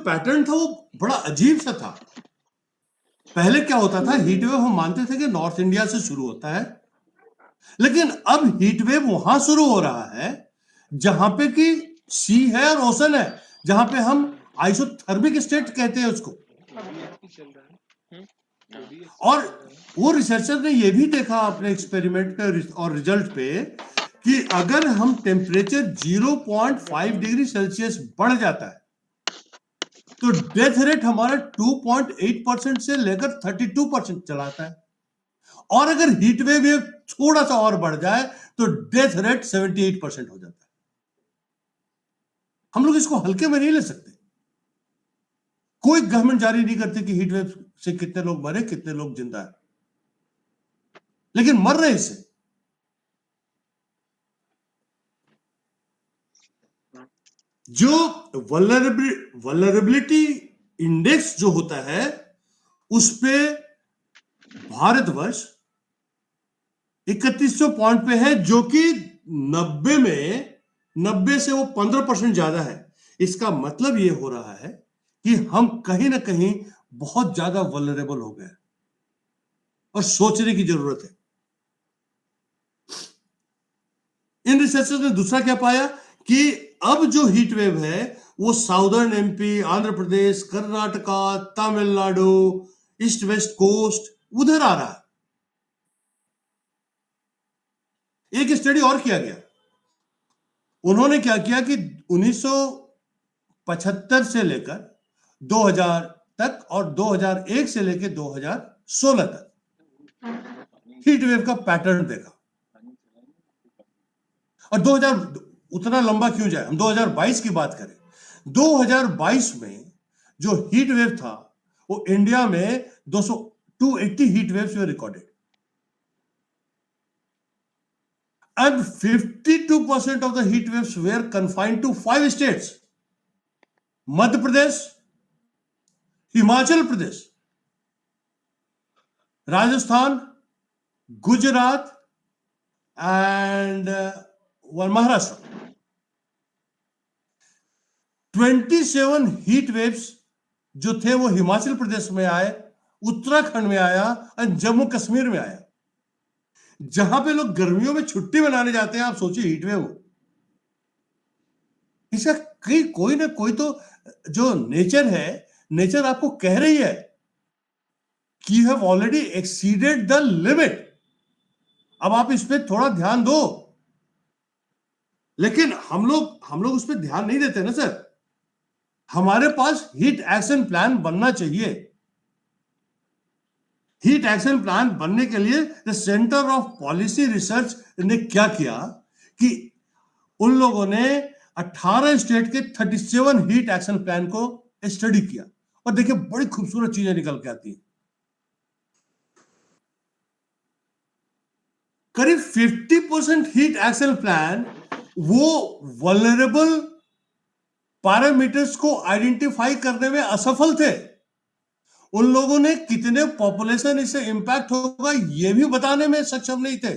Pattern था वो बड़ा अजीब सा था। पहले क्या होता था, हीट वेव हम मानते थे कि नॉर्थ इंडिया से शुरू होता है, लेकिन अब हीट वेव वहां शुरू हो रहा है जहां पे कि सी है और ओशन है, जहां पे हम आइसोथर्मिक स्टेट कहते हैं उसको। और वो रिसर्चर ने ये भी देखा अपने एक्सपेरिमेंट पे और रिजल्ट पे कि अगर हम टेम्परेचर 0.5 डिग्री सेल्सियस बढ़ जाता है तो डेथ रेट हमारा 2.8% से लेकर 32% चलाता है, और अगर हीट वेव ये थोड़ा सा और बढ़ जाए तो डेथ रेट 78% हो जाता है। हम लोग इसको हल्के में नहीं ले सकते। कोई गवर्नमेंट जारी नहीं करती कि हीट वेव से कितने लोग मरे, कितने लोग जिंदा है, लेकिन मर रहे इससे। जो वल्नरेबिलिटी इंडेक्स जो होता है उस पे भारतवर्ष 3100 पॉइंट पे है, जो कि 90 से वो 15% ज्यादा है। इसका मतलब ये हो रहा है कि हम कहीं ना कहीं बहुत ज्यादा वल्नरेबल हो गए और सोचने की जरूरत है। इन रिसर्चर्स ने दूसरा क्या पाया कि अब जो हीट वेव है वो southern MP, Andhra Pradesh, Karnataka, Tamil Nadu, east west coast उधर आ रहा है। एक स्टडी और किया गया। उन्होंने क्या किया कि 1975 से लेकर 2000 तक और 2001 से लेकर 2016 तक हीट वेव का पैटर्न देखा। और 2000 उतना लंबा क्यों जाए, हम 2022 की बात करें। 2022 में जो हीट वेव था वो इंडिया में 280 heat waves way recorded, and 52% of the heat waves were confined to 5 states: Madhya Pradesh, Himachal Pradesh, Rajasthan, Gujarat and Maharashtra. 27 heat waves जो थे वो हिमाचल प्रदेश में आए, उत्तराखंड में आया और जम्मू कश्मीर में आया, जहां पे लोग गर्मियों में छुट्टी मनाने जाते हैं। आप सोचिए हीट वेव, इसका कोई ना कोई तो जो नेचर है, नेचर आपको कह रही है कि you have already exceeded the limit, अब आप इस पे थोड़ा ध्यान दो। लेकिन हम लोग उस पर ध्यान नहीं देते ना सर। हमारे पास हीट एक्शन प्लान बनना चाहिए। हीट एक्शन प्लान बनने के लिए the centre of policy research ने क्या किया कि उन लोगों ने 18 स्टेट के 37 हीट एक्शन प्लान को स्टडी किया, और देखिए बड़ी खूबसूरत चीजें निकल के आती हैं। करीब 50% हीट एक्शन प्लान वो वल्नरेबल पैरामीटर्स को आइडेंटिफाई करने में असफल थे। उन लोगों ने कितने पॉपुलेशन इससे इंपैक्ट होगा ये भी बताने में सक्षम नहीं थे।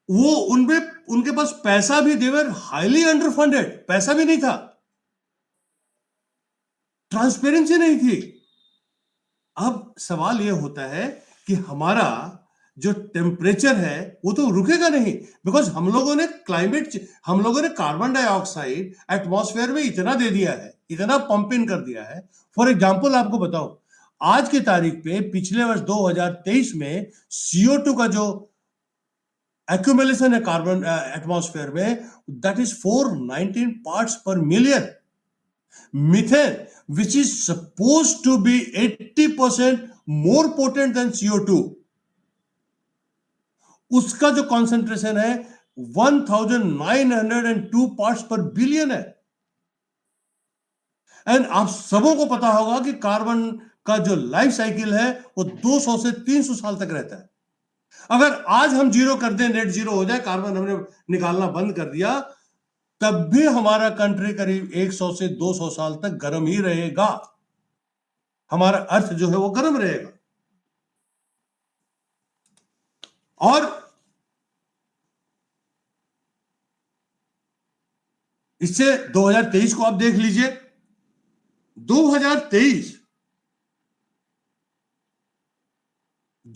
वो उनमें उनके पास पैसा भी, देवर हाईली अंडर फंडेड, पैसा भी नहीं था, ट्रांसपेरेंसी नहीं थी। अब सवाल यह होता है कि हमारा जो टेम्परेचर है वो तो रुकेगा नहीं, बिकॉज हम लोगों ने कार्बन डाइऑक्साइड एटमॉस्फेयर में इतना दे दिया है, इतना पंप इन कर दिया है। फॉर एग्जांपल आपको बताओ, आज की तारीख पे पिछले वर्ष 2023 में CO2 का जो एक्यूमुलेशन है कार्बन एटमॉस्फेयर में, दैट इज 419 पार्ट्स पर million. Methane, which is supposed to be 80% more potent than CO2, उसका जो कॉन्सेंट्रेशन है 1902 पार्ट्स पर बिलियन है। एंड आप सबों को पता होगा कि कार्बन का जो लाइफ साइकिल है वो 200 से 300 साल तक रहता है। अगर आज हम जीरो कर दें, नेट जीरो हो जाए, कार्बन हमने निकालना बंद कर दिया, तब भी हमारा कंट्री करीब 100 से 200 साल तक गर्म ही रहेगा। हमारा अर्थ जो है वो गर्म रहेगा। और इससे 2023 को आप देख लीजिए। 2023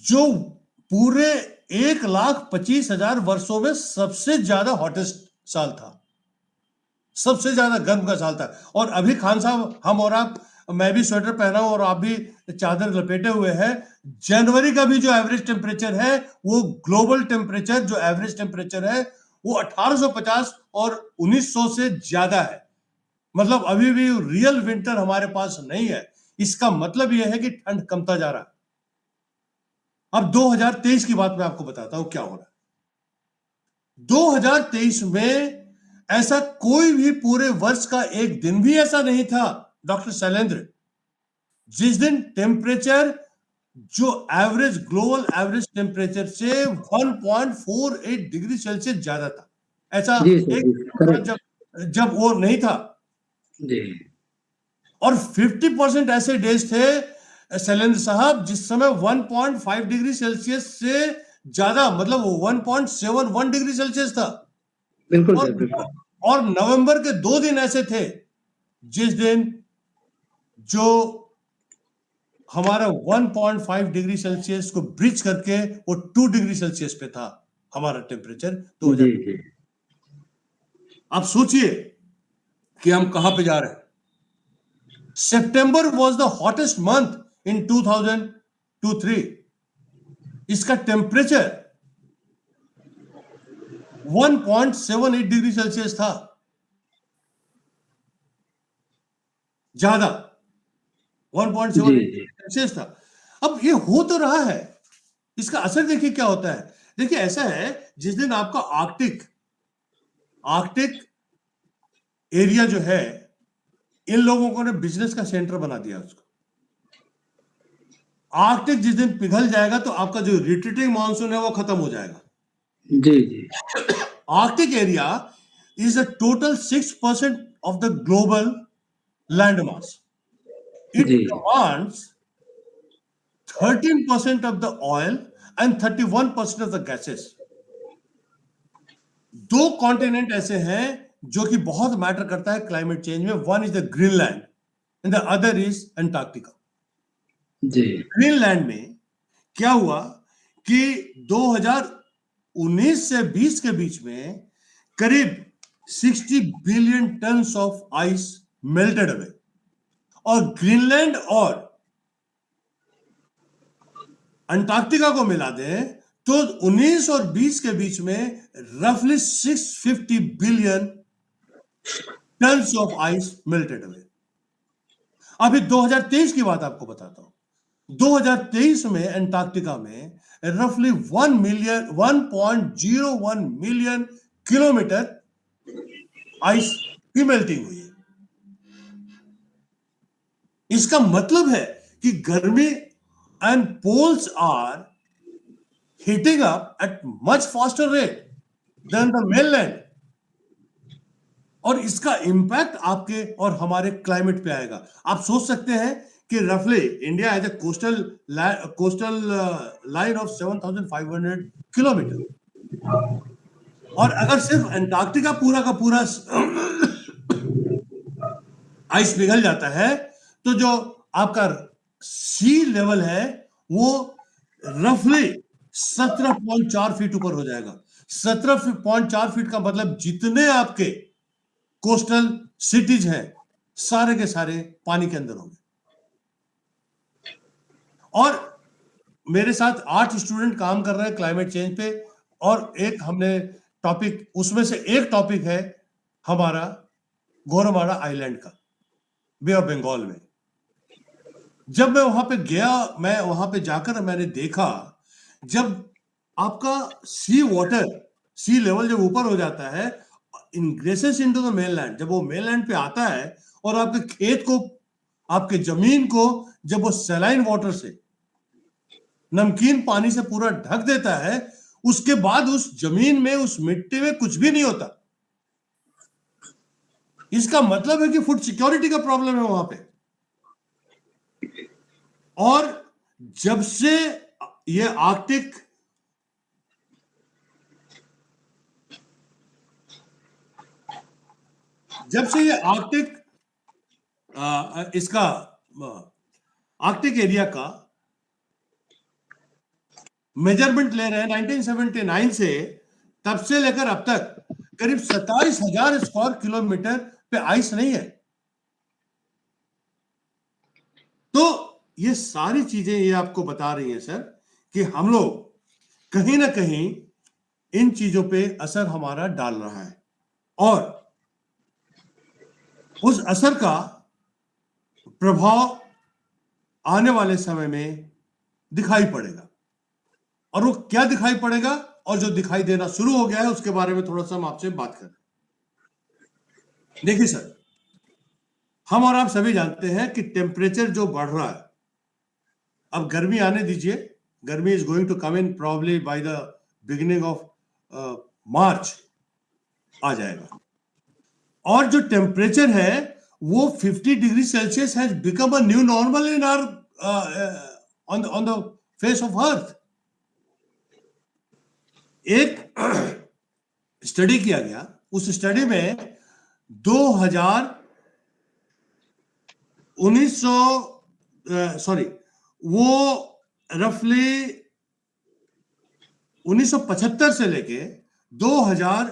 जो पूरे 1,25,000 वर्षों में सबसे ज्यादा हॉटेस्ट साल था, सबसे ज्यादा गर्म का साल था। और अभी खान साहब, हम और आप, मैं भी स्वेटर पहना हूं और आप भी चादर लपेटे हुए हैं, जनवरी का भी जो एवरेज टेम्परेचर है, वो ग्लोबल टेम्परेचर जो एवरेज टेम्परेचर है वो 1850 और 1900 से ज्यादा है। मतलब अभी भी रियल विंटर हमारे पास नहीं है। इसका मतलब यह है कि ठंड कमता जा रहा है। अब 2023 की बात मैं आपको बताता हूं क्या हो रहा है। 2023 में ऐसा कोई भी पूरे वर्ष का एक दिन भी ऐसा नहीं था डॉक्टर शैलेंद्र, जिस दिन टेम्परेचर जो एवरेज ग्लोबल एवरेज टेम्परेचर से 1.48 डिग्री सेल्सियस ज्यादा था। ऐसा जी सर, एक जी था करेक्ट। जब वो नहीं था। जी और 50% ऐसे डेज थे शैलेंद्र साहब जिस समय 1.5 डिग्री सेल्सियस से ज्यादा, मतलब 1.71 डिग्री सेल्सियस था। बिल्कुल और सर, बिल्कुल। और नवंबर के 2 दिन ऐसे थे जिस दिन जो हमारा 1.5 डिग्री सेल्सियस को ब्रिज करके वो 2 डिग्री सेल्सियस पे था हमारा टेम्परेचर 2000। जी जी आप सोचिए कि हम कहां पे जा रहे हैं। September was the hottest month in 2002-3। इसका टेम्परेचर 1.78 डिग्री सेल्सियस था, ज्यादा जी 1.78 जी सेल्सियस था। अब ये हो तो रहा है, इसका असर देखिए क्या होता है। देखिए ऐसा है, जिस दिन आपका आर्कटिक आर्कटिक एरिया जो है, इन लोगों को ने बिजनेस का सेंटर बना दिया उसको। आर्कटिक जिस दिन पिघल जाएगा तो आपका जो रिट्रीटिंग मानसून है वो खत्म हो जाएगा। जी जी Arctic area is the total 6% of the global land mass. It जी commands 13% of the oil and 31% of the gases. दो कॉन्टिनेंट ऐसे हैं जो कि बहुत मैटर करता है क्लाइमेट चेंज में। One is the Greenland and the other is Antarctica. जी ग्रीनलैंड में क्या हुआ कि 2019 से 20 के बीच में करीब 60 billion tons of ice melted away. और ग्रीनलैंड और अंटार्कटिका को मिला दें तो 19 और 20 के बीच में रफली 650 billion tons of ice melted away. अभी 2023 की बात आपको बताता हूं। 2023 में अंटार्कटिका में रफली 1.01 मिलियन किलोमीटर आइस की मेल्टिंग हुई है। इसका मतलब है कि गर्मी and poles are heating up at much faster rate than the mainland। और इसका इंपैक्ट आपके और हमारे क्लाइमेट पे आएगा। आप सोच सकते हैं कि रफली India has a coastal line of 7,500 kilometre. और अगर सिर्फ अंटार्कटिका पूरा का पूरा आइस पिघल जाता है तो जो आपका सी लेवल है वो रफली 17.4 फीट ऊपर हो जाएगा। 17.4 फीट का मतलब जितने आपके कोस्टल सिटीज हैं सारे के सारे पानी के अंदर होंगे। और मेरे साथ 8 स्टूडेंट काम कर रहे हैं क्लाइमेट चेंज पे। और एक हमने टॉपिक, उसमें से एक टॉपिक है हमारा गोरमारा आइलैंड का, बे ऑफ बंगाल में। जब मैं वहां पे गया, मैं वहां पे जाकर मैंने देखा, जब आपका सी वाटर, सी लेवल जब ऊपर हो जाता है, इंग्रेसेस इनटू द मेनलैंड, जब वो मेनलैंड पे आता है और आपके खेत को, आपके जमीन को जब वो सैलाइन वाटर से, नमकीन पानी से पूरा ढक देता है, उसके बाद उस जमीन में, उस मिट्टी में कुछ भी नहीं होता। इसका मतलब है कि फूड सिक्योरिटी का प्रॉब्लम है वहां पे। और जब से ये आर्कटिक जब से ये इसका आर्कटिक एरिया का मेजरमेंट ले रहे हैं 1979 से, तब से लेकर अब तक करीब 27,000 स्क्वायर किलोमीटर पे आइस नहीं है। तो ये सारी चीजें ये आपको बता रही हैं सर कि हम लोग कहीं ना कहीं इन चीजों पे असर हमारा डाल रहा है, और उस असर का प्रभाव आने वाले समय में दिखाई पड़ेगा। और वो क्या दिखाई पड़ेगा, और जो दिखाई देना शुरू हो गया है, उसके बारे में थोड़ा सा हम आपसे बात करें। देखिए सर, हम और आप सभी जानते हैं कि टेम्परेचर जो बढ़ रहा है, अब गर्मी आने दीजिए, गर्मी is going to come in probably by the beginning of March आ जाएगा, और जो टेम्परेचर है वो 50 degree Celsius has become a new normal in our on the face of earth. एक स्टडी किया गया, उस स्टडी में 1975 से लेके 2000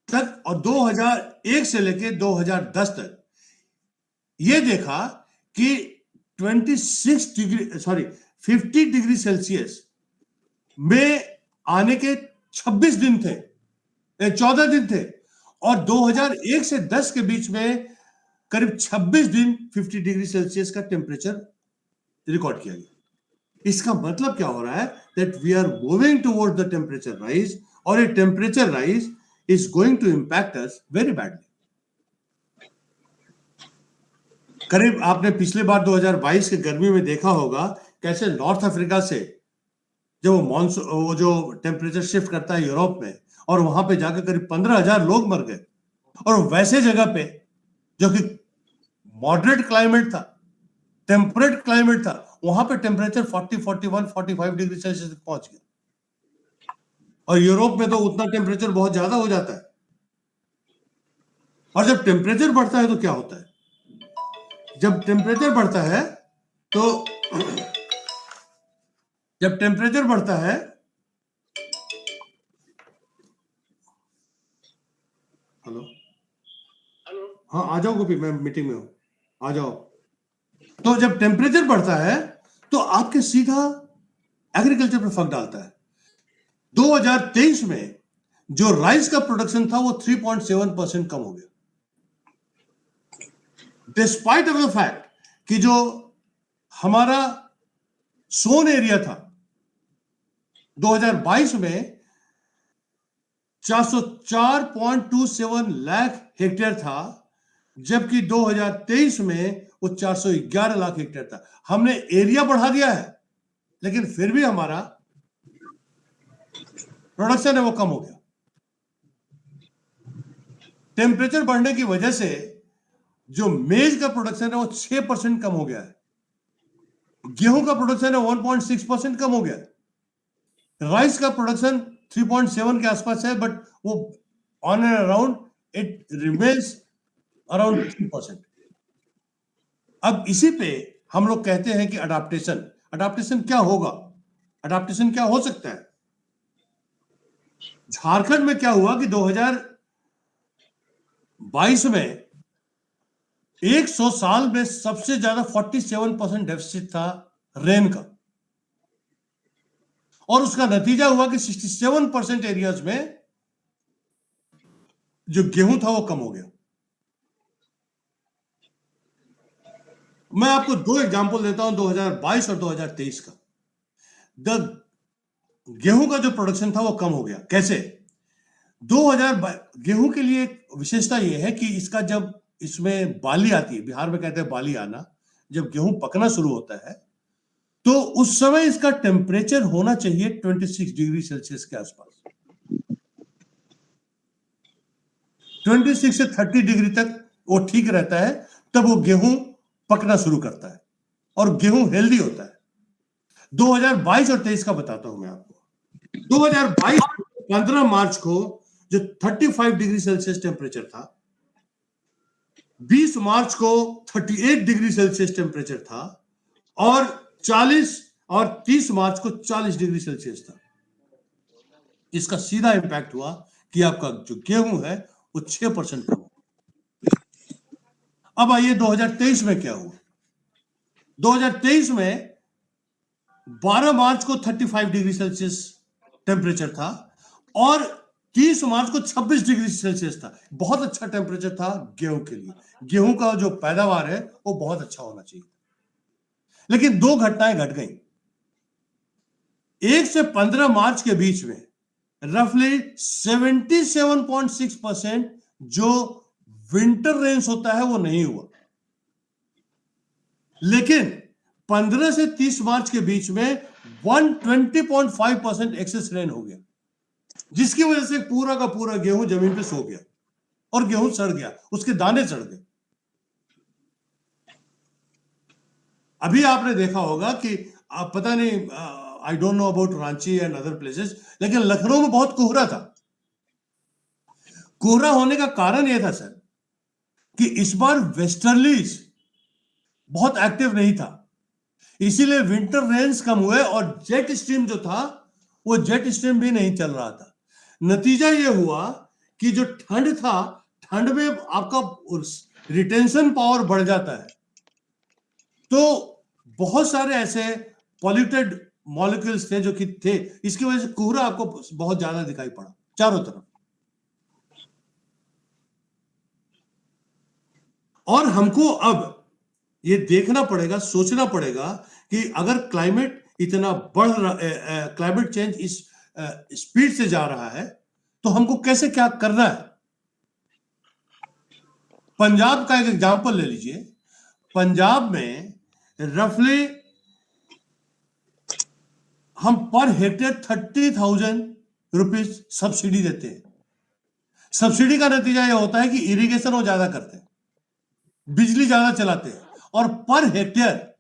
तक और 2001 से लेके 2010 तक ये देखा कि 50 डिग्री सेल्सियस में आने के 26 दिन थे, 14 दिन थे, और 2001 से 10 के बीच में करीब 26 दिन 50 डिग्री सेल्सियस का टेम्परेचर रिकॉर्ड किया गया। इसका मतलब क्या हो रहा है, that we are moving towards the temperature rise, और ये temperature rise is going to impact us very badly. करीब आपने पिछले बार 2022 के गर्मी में देखा होगा कैसे नॉर्थ अफ्रीका से जब वो जो टेम्परेचर शिफ्ट करता है यूरोप में, और वहां पे जाकर करीब 15,000 लोग मर गए, और वैसे जगह पे जो कि मॉडरेट क्लाइमेट था, टेम्परेट क्लाइमेट था, वहां पे टेम्परेचर 40, 41, 45 डिग्री सेल्सियस तक पहुंच गया। और यूरोप में तो उतना टेम्परेचर बहुत ज्यादा हो जाता है। और जब टेम्परेचर बढ़ता है तो क्या होता है, जब टेम्परेचर बढ़ता है तो जब टेम्परेचर बढ़ता है, हेलो हाँ आ जाओ गोपी, मैं मीटिंग में हूं, आ जाओ। तो जब टेम्परेचर बढ़ता है तो आपके सीधा एग्रीकल्चर पर फर्क डालता है। 2023 में जो राइस का प्रोडक्शन था वो 3.7% कम हो गया, डिस्पाइट ऑफ द फैक्ट कि जो हमारा सोन एरिया था 2022 में 404.27 लाख हेक्टेयर था, जबकि 2023 में वो 411 लाख हेक्टेयर था। हमने एरिया बढ़ा दिया है, लेकिन फिर भी हमारा प्रोडक्शन है वो कम हो गया। टेम्परेचर बढ़ने की वजह से जो मेज का प्रोडक्शन है वो 6% कम हो गया है, गेहूं का प्रोडक्शन है 1.6% कम हो गया है, राइस का प्रोडक्शन 3.7 के आसपास है, बट वो on and around it remains around 3%। अब इसी पे हम लोग कहते हैं कि अडाप्टेशन क्या होगा, अडाप्टेशन क्या हो सकता है। झारखंड में क्या हुआ कि 2022 में 100 साल में सबसे ज्यादा 47% डेफिसिट था रेन का, और उसका नतीजा हुआ कि 67% एरियाज में जो गेहूं था वो कम हो गया। मैं आपको दो एग्जांपल देता हूं 2022 और 2023 का। गेहूं का जो प्रोडक्शन था वो कम हो गया। कैसे? 2022 गेहूं के लिए एक विशेषता ये है कि इसका जब इसमें बाली आती है, बिहार में कहते हैं बाली आना, जब गेहूं पकना शुरू होता है तो उस समय इसका टेम्परेचर होना चाहिए 26 डिग्री सेल्सियस के आसपास, 26 से 30 डिग्री तक वो ठीक रहता है, तब वो गेहूं पकना शुरू करता है और गेहूं हेल्दी होता है। 2022 और 23 का बताता हूं मैं आपको। 2022 15 मार्च को जो 35 डिग्री सेल्सियस टेम्परेचर था, 20 मार्च को 38 डिग्री सेल्सियस टेम्परेचर था और 30 मार्च को 40 डिग्री सेल्सियस था। इसका सीधा इंपैक्ट हुआ कि आपका जो गेहूं है वो 6% कम हुआ। अब आइए 2023 में क्या हुआ। 2023 में 12 मार्च को 35 डिग्री सेल्सियस टेम्परेचर था और 30 मार्च को 26 डिग्री सेल्सियस था। बहुत अच्छा टेम्परेचर था गेहूं के लिए। गेहूं का जो पैदावार है वो बहुत अच्छा होना चाहिए। लेकिन दो घटनाएं घट गई। 1 से 15 मार्च के बीच में रफली 77.6% जो विंटर रेन्स होता है वो नहीं हुआ। लेकिन 15 से 30 मार्च के बीच में 120.5% एक्सेस रेन हो गया, जिसकी वजह से पूरा का पूरा गेहूं जमीन पे सो गया और गेहूं सड़ गया, उसके दाने सड़ गए। अभी आपने देखा होगा कि आप पता नहीं, I don't know about Ranchi and other places, लेकिन लखनऊ में बहुत कोहरा था। कोहरा होने का कारण यह था सर कि इस बार वेस्टर्लीज बहुत एक्टिव नहीं था, इसीलिए विंटर रेन्स कम हुए और जेट स्ट्रीम जो था वो जेट स्ट्रीम भी नहीं चल रहा था। नतीजा यह हुआ कि जो ठंड था, ठंड में आपका रिटेंशन पावर बढ़ जाता है, तो बहुत सारे ऐसे पॉल्यूटेड मॉलिक्यूल्स थे जो कि थे, इसकी वजह से कोहरा आपको बहुत ज्यादा दिखाई पड़ा चारों तरफ। और हमको अब ये देखना पड़ेगा, सोचना पड़ेगा कि अगर क्लाइमेट इतना बढ़ रहा, क्लाइमेट चेंज इस स्पीड से जा रहा है तो हमको कैसे क्या करना है। पंजाब का एक एग्जांपल ले लीजिए। पंजाब में रफली हम पर हेक्टेयर 30,000 रुपीज सब्सिडी देते हैं। सब्सिडी का नतीजा यह होता है कि इरिगेशन वो ज्यादा करते हैं, बिजली ज्यादा चलाते हैं और पर हेक्टेयर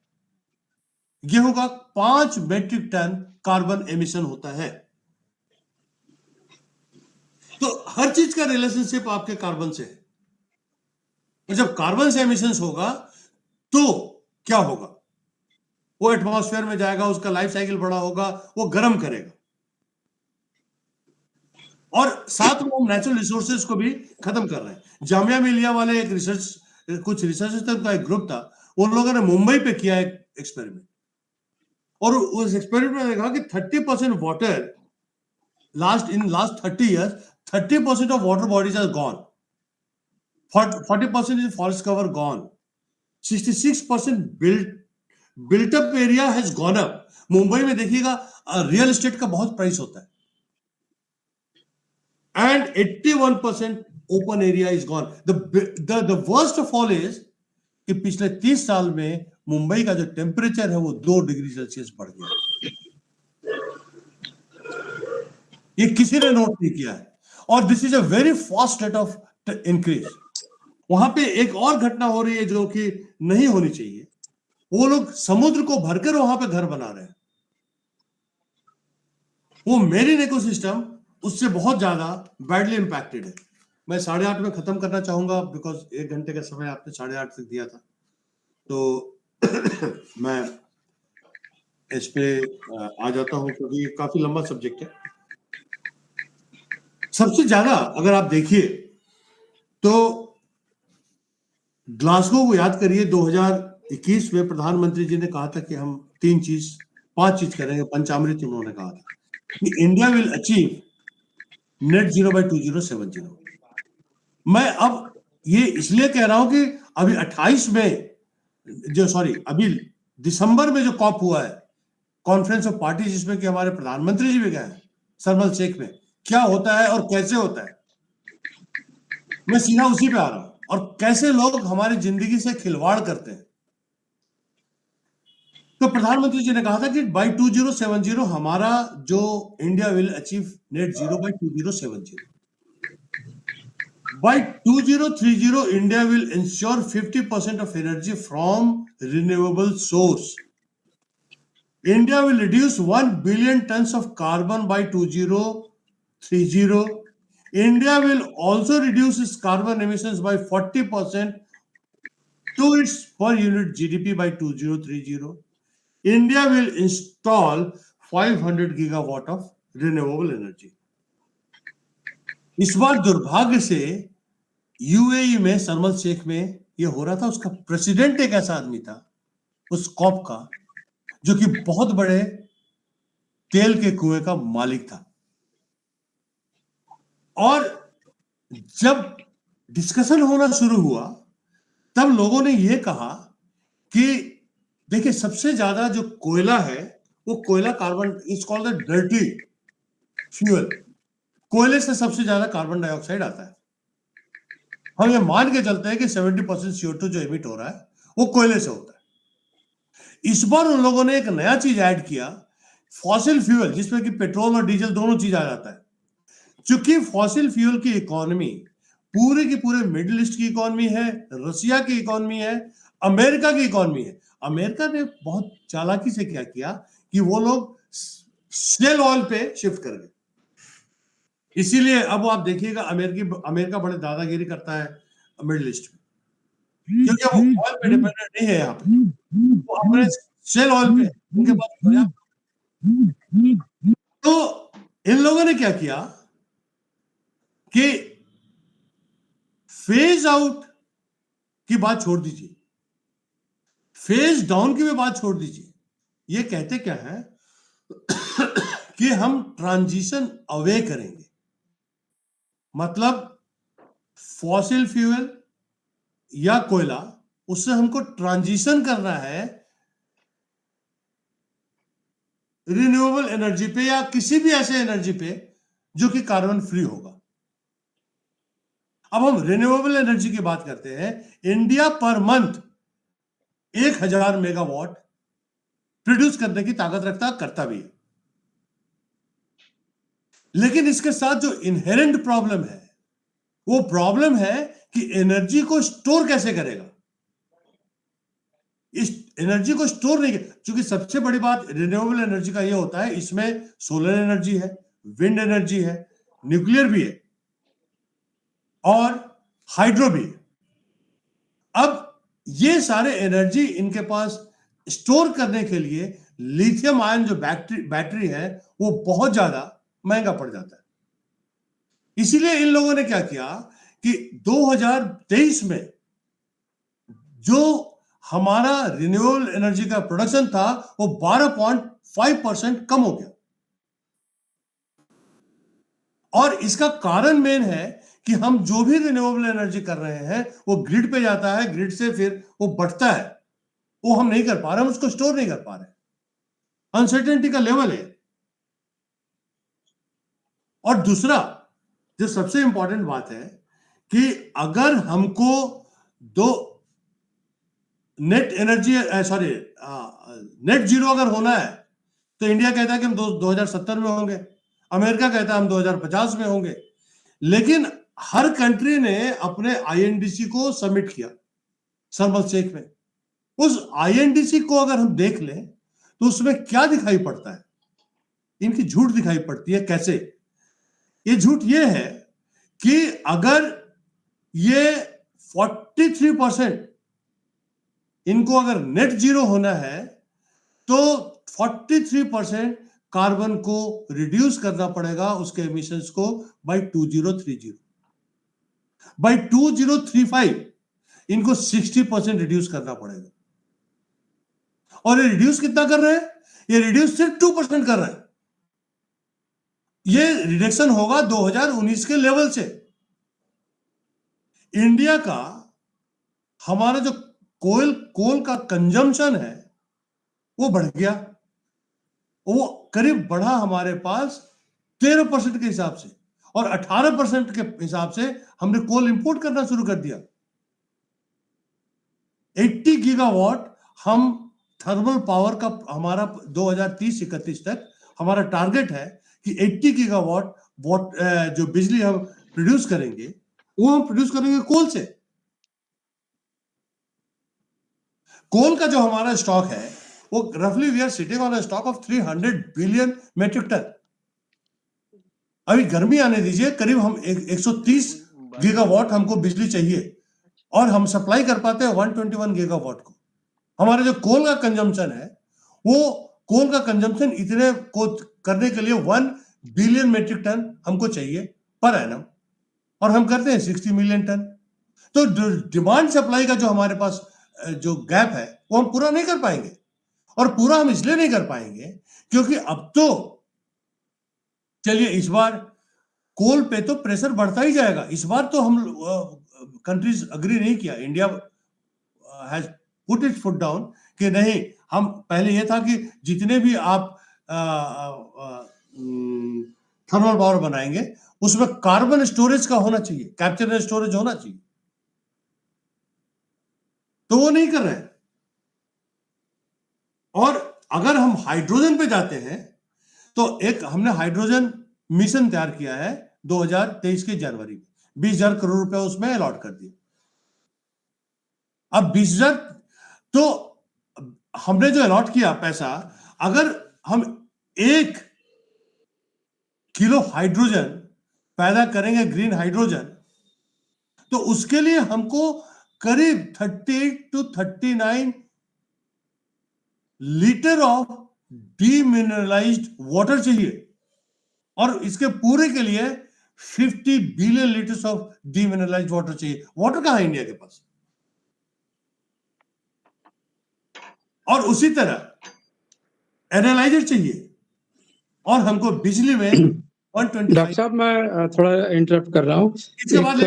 गेहूं का 5 मेट्रिक टन कार्बन एमिशन होता है। तो हर चीज का रिलेशनशिप आपके कार्बन से है। तो जब कार्बन से एमिशंस होगा तो क्या होगा, वो एटमॉस्फेयर में जाएगा, उसका लाइफ साइकिल बड़ा होगा, वो गर्म करेगा और साथ में हम नेचुरल रिसोर्सेज को भी खत्म कर रहे हैं। जामिया मिलिया वाले एक कुछ रिसर्चर्स का एक ग्रुप था, उन लोगों ने मुंबई पे किया एक एक्सपेरिमेंट और उस एक्सपेरिमेंट में देखा कि 30% water last 30 years 30% of water bodies are gone, 40% is forest cover gone, 66% built up area has gone up. Mumbai में देखिएगा रियल एस्टेट का बहुत प्राइस होता है and 81% open area is gone. The worst of all is कि पिछले 30 साल में मुंबई का जो टेम्परेचर है वो 2 डिग्री सेल्सियस बढ़ गया। ये किसी ने नोट नहीं किया है और this is a very fast rate of increase. वहां पे एक और घटना हो रही है जो कि नहीं होनी चाहिए। वो लोग समुद्र को भरकर वहां पे घर बना रहे हैं। वो मेरीन इकोसिस्टम उससे बहुत ज्यादा बैडली इंपैक्टेड है। मैं 8:30 में खत्म करना चाहूंगा बिकॉज 1 घंटे का समय आपने 8:30 तक दिया था, तो मैं इस पे आ जाता हूं क्योंकि ये काफी लंबा सब्जेक्ट है। सबसे ज्यादा अगर आप देखिए तो ग्लासगो को याद करिए, 2021 में प्रधानमंत्री जी ने कहा था कि हम 5 चीज करेंगे, पंचामृत उन्होंने कहा था कि India will achieve net zero by 2070। मैं अब ये इसलिए कह रहा हूं कि अभी 28 में अभी दिसंबर में जो कॉप हुआ है, कॉन्फ्रेंस ऑफ पार्टी, जिसमें कि हमारे प्रधानमंत्री जी भी गए हैं शर्म शेख में, क्या होता है और कैसे होता है, मैं सीधा उसी पे आ रहा हूं और कैसे लोग हमारी जिंदगी से खिलवाड़ करते हैं। तो प्रधानमंत्री जी ने कहा था कि बाय 2070 हमारा जो India will achieve net zero by 2070। By 2030, India will ensure 50% of energy from renewable source. India will reduce 1 billion tons of carbon by 2030. India will also reduce its carbon emissions by 40% to its per unit GDP by 2030. India will install 500 gigawatt of renewable energy. इस बार दुर्भाग्य से UAE में शर्म L Sheikh में ये हो रहा था, उसका प्रेसिडेंट एक ऐसा आदमी था उस कॉप का जो कि बहुत बड़े तेल के कुएं का मालिक था। और जब डिस्कशन होना शुरू हुआ तब लोगों ने यह कहा कि देखिए सबसे ज्यादा जो कोयला है वो कोयला carbon is called the dirty fuel. कोयले से सबसे ज्यादा कार्बन डाइऑक्साइड आता है। हम ये मान के चलते हैं कि 70% CO2 जो एमिट हो रहा है वो कोयले से होता है। इस बार उन लोगों ने एक नया चीज ऐड किया, फॉसिल फ्यूल, जिसमें कि पेट्रोल और डीजल दोनों चीज आ जाता है। चूंकि फॉसिल फ्यूल की इकोनॉमी पूरे की पूरे मिडिल ईस्ट की इकोनॉमी है, रसिया की इकोनॉमी है, अमेरिका की इकोनॉमी है। अमेरिका ने बहुत चालाकी से क्या किया कि वो लोग शेल ऑयल पे शिफ्ट कर गए। इसीलिए अब आप देखिएगा अमेरिका बड़े दादागिरी करता है मिडिल ईस्ट में, क्योंकि वो ऑयल पे डिपेंडेंट नहीं है। यहाँ पे वो अपने शेल ऑयल पे उनके पास पर्याप्त। तो इन लोगों ने क्या किया कि फेज आउट की बात छोड़ दीजिए, फेज डाउन की भी बात छोड़ दीजिए। ये कहते क्या है कि हम ट्रांजिशन अवे करेंगे, मतलब फॉसिल फ्यूल या कोयला, उससे हमको ट्रांजिशन करना है रिन्यूएबल एनर्जी पे या किसी भी ऐसे एनर्जी पे जो कि कार्बन फ्री होगा। अब हम रिन्यूएबल एनर्जी की बात करते हैं। India per month 1000 megawatt produce करने की ताकत रखता, करता भी है। लेकिन इसके साथ जो इनहेरेंट प्रॉब्लम है वो प्रॉब्लम है कि एनर्जी को स्टोर कैसे करेगा। इस एनर्जी को स्टोर नहीं, क्योंकि सबसे बड़ी बात रिन्यूएबल एनर्जी का ये होता है, इसमें सोलर एनर्जी है, विंड एनर्जी है, न्यूक्लियर भी है और हाइड्रो भी है। अब ये सारे एनर्जी इनके पास स्टोर करने के लिए लिथियम आयन जो बैटरी है वो बहुत ज्यादा महंगा पड़ जाता है। इसीलिए इन लोगों ने क्या किया कि 2023 में जो हमारा रिन्यूएबल एनर्जी का प्रोडक्शन था वो 12.5% कम हो गया। और इसका कारण मेन है कि हम जो भी रिन्यूएबल एनर्जी कर रहे हैं वो ग्रिड पे जाता है, ग्रिड से फिर वो बढ़ता है, वो हम नहीं कर पा रहे, हम उसको स्टोर नहीं कर पा रहे। अनसर्टेनिटी का लेवल है। और दूसरा जो सबसे इंपॉर्टेंट बात है कि अगर हमको दो नेट जीरो अगर होना है तो इंडिया कहता है कि हम 2070 में होंगे, अमेरिका कहता है हम 2050 में होंगे। लेकिन हर कंट्री ने अपने आईएनडीसी को सबमिट किया शर्म एल शेख में। उस आईएनडीसी को अगर हम देख लें तो उसमें क्या दिखाई पड़ता है? इनकी झूठ दिखाई पड़ती है। कैसे? ये झूठ ये है कि अगर ये 43% इनको अगर नेट जीरो होना है तो 43% कार्बन को रिड्यूस करना पड़ेगा, उसके एमिशंस को, बाय 2030। बाय 2035 इनको 60% रिड्यूस करना पड़ेगा। और ये रिड्यूस कितना कर रहे हैं? ये रिड्यूस सिर्फ 2% कर रहे हैं। ये रिडक्शन होगा 2019 के लेवल से। इंडिया का हमारा जो कोल का कंजम्पशन है वो बढ़ गया, वो करीब बढ़ा हमारे पास 13% के हिसाब से, और 18% के हिसाब से हमने कोल इंपोर्ट करना शुरू कर दिया। 80 गीगावाट हम थर्मल पावर का हमारा 2030-31 तक हमारा टारगेट है कि 80 गीगावाट जो बिजली हम प्रोड्यूस करेंगे वो हम प्रोड्यूस करेंगे कोल से। कोल का जो हमारा स्टॉक है वो रफली we are sitting on a stock of 300 billion metric ton. अभी गर्मी आने दीजिए, करीब हम 130 गीगावाट हमको बिजली चाहिए, और हम सप्लाई कर पाते हैं 121 गीगावाट को। हमारा जो कोल का कंजम्पशन है, वो कोल का कंजम्पशन इतने को करने के लिए 1 बिलियन मेट्रिक टन हमको चाहिए पर एनम, और हम करते हैं 60 मिलियन टन। तो डिमांड सप्लाई का जो हमारे पास जो गैप है वो हम पूरा नहीं कर पाएंगे। और पूरा हम इसलिए नहीं कर पाएंगे क्योंकि अब तो चलिए इस बार कोल पे तो प्रेशर बढ़ता ही जाएगा। इस बार तो हम कंट्रीज अग्री नहीं किया, India has put it foot down कि नहीं, हम पहले ये था कि जितने भी आप थर्मल पावर बनाएंगे उसमें कार्बन स्टोरेज का होना चाहिए, कैप्चर एंड स्टोरेज होना चाहिए, तो वो नहीं कर रहे हैं। और अगर हम हाइड्रोजन पे जाते हैं तो एक हमने हाइड्रोजन मिशन तैयार किया है 2023 के जनवरी में, 20,000 करोड़ रुपए उसमें अलॉट कर दिए। अब 20,000 तो हमने जो अलॉट किया पैसा, अगर हम 1 किलो हाइड्रोजन पैदा करेंगे, ग्रीन हाइड्रोजन, तो उसके लिए हमको करीब 38 to 39 litre of demineralised water चाहिए, और इसके पूरे के लिए 50 billion litres of demineralised water चाहिए। वाटर कहां है इंडिया के पास? और उसी तरह एनालाइजर चाहिए, और हमको बिजली में 125। डॉक्टर साहब मैं थोड़ा इंटरप्ट कर रहा हूँ। इसके बाद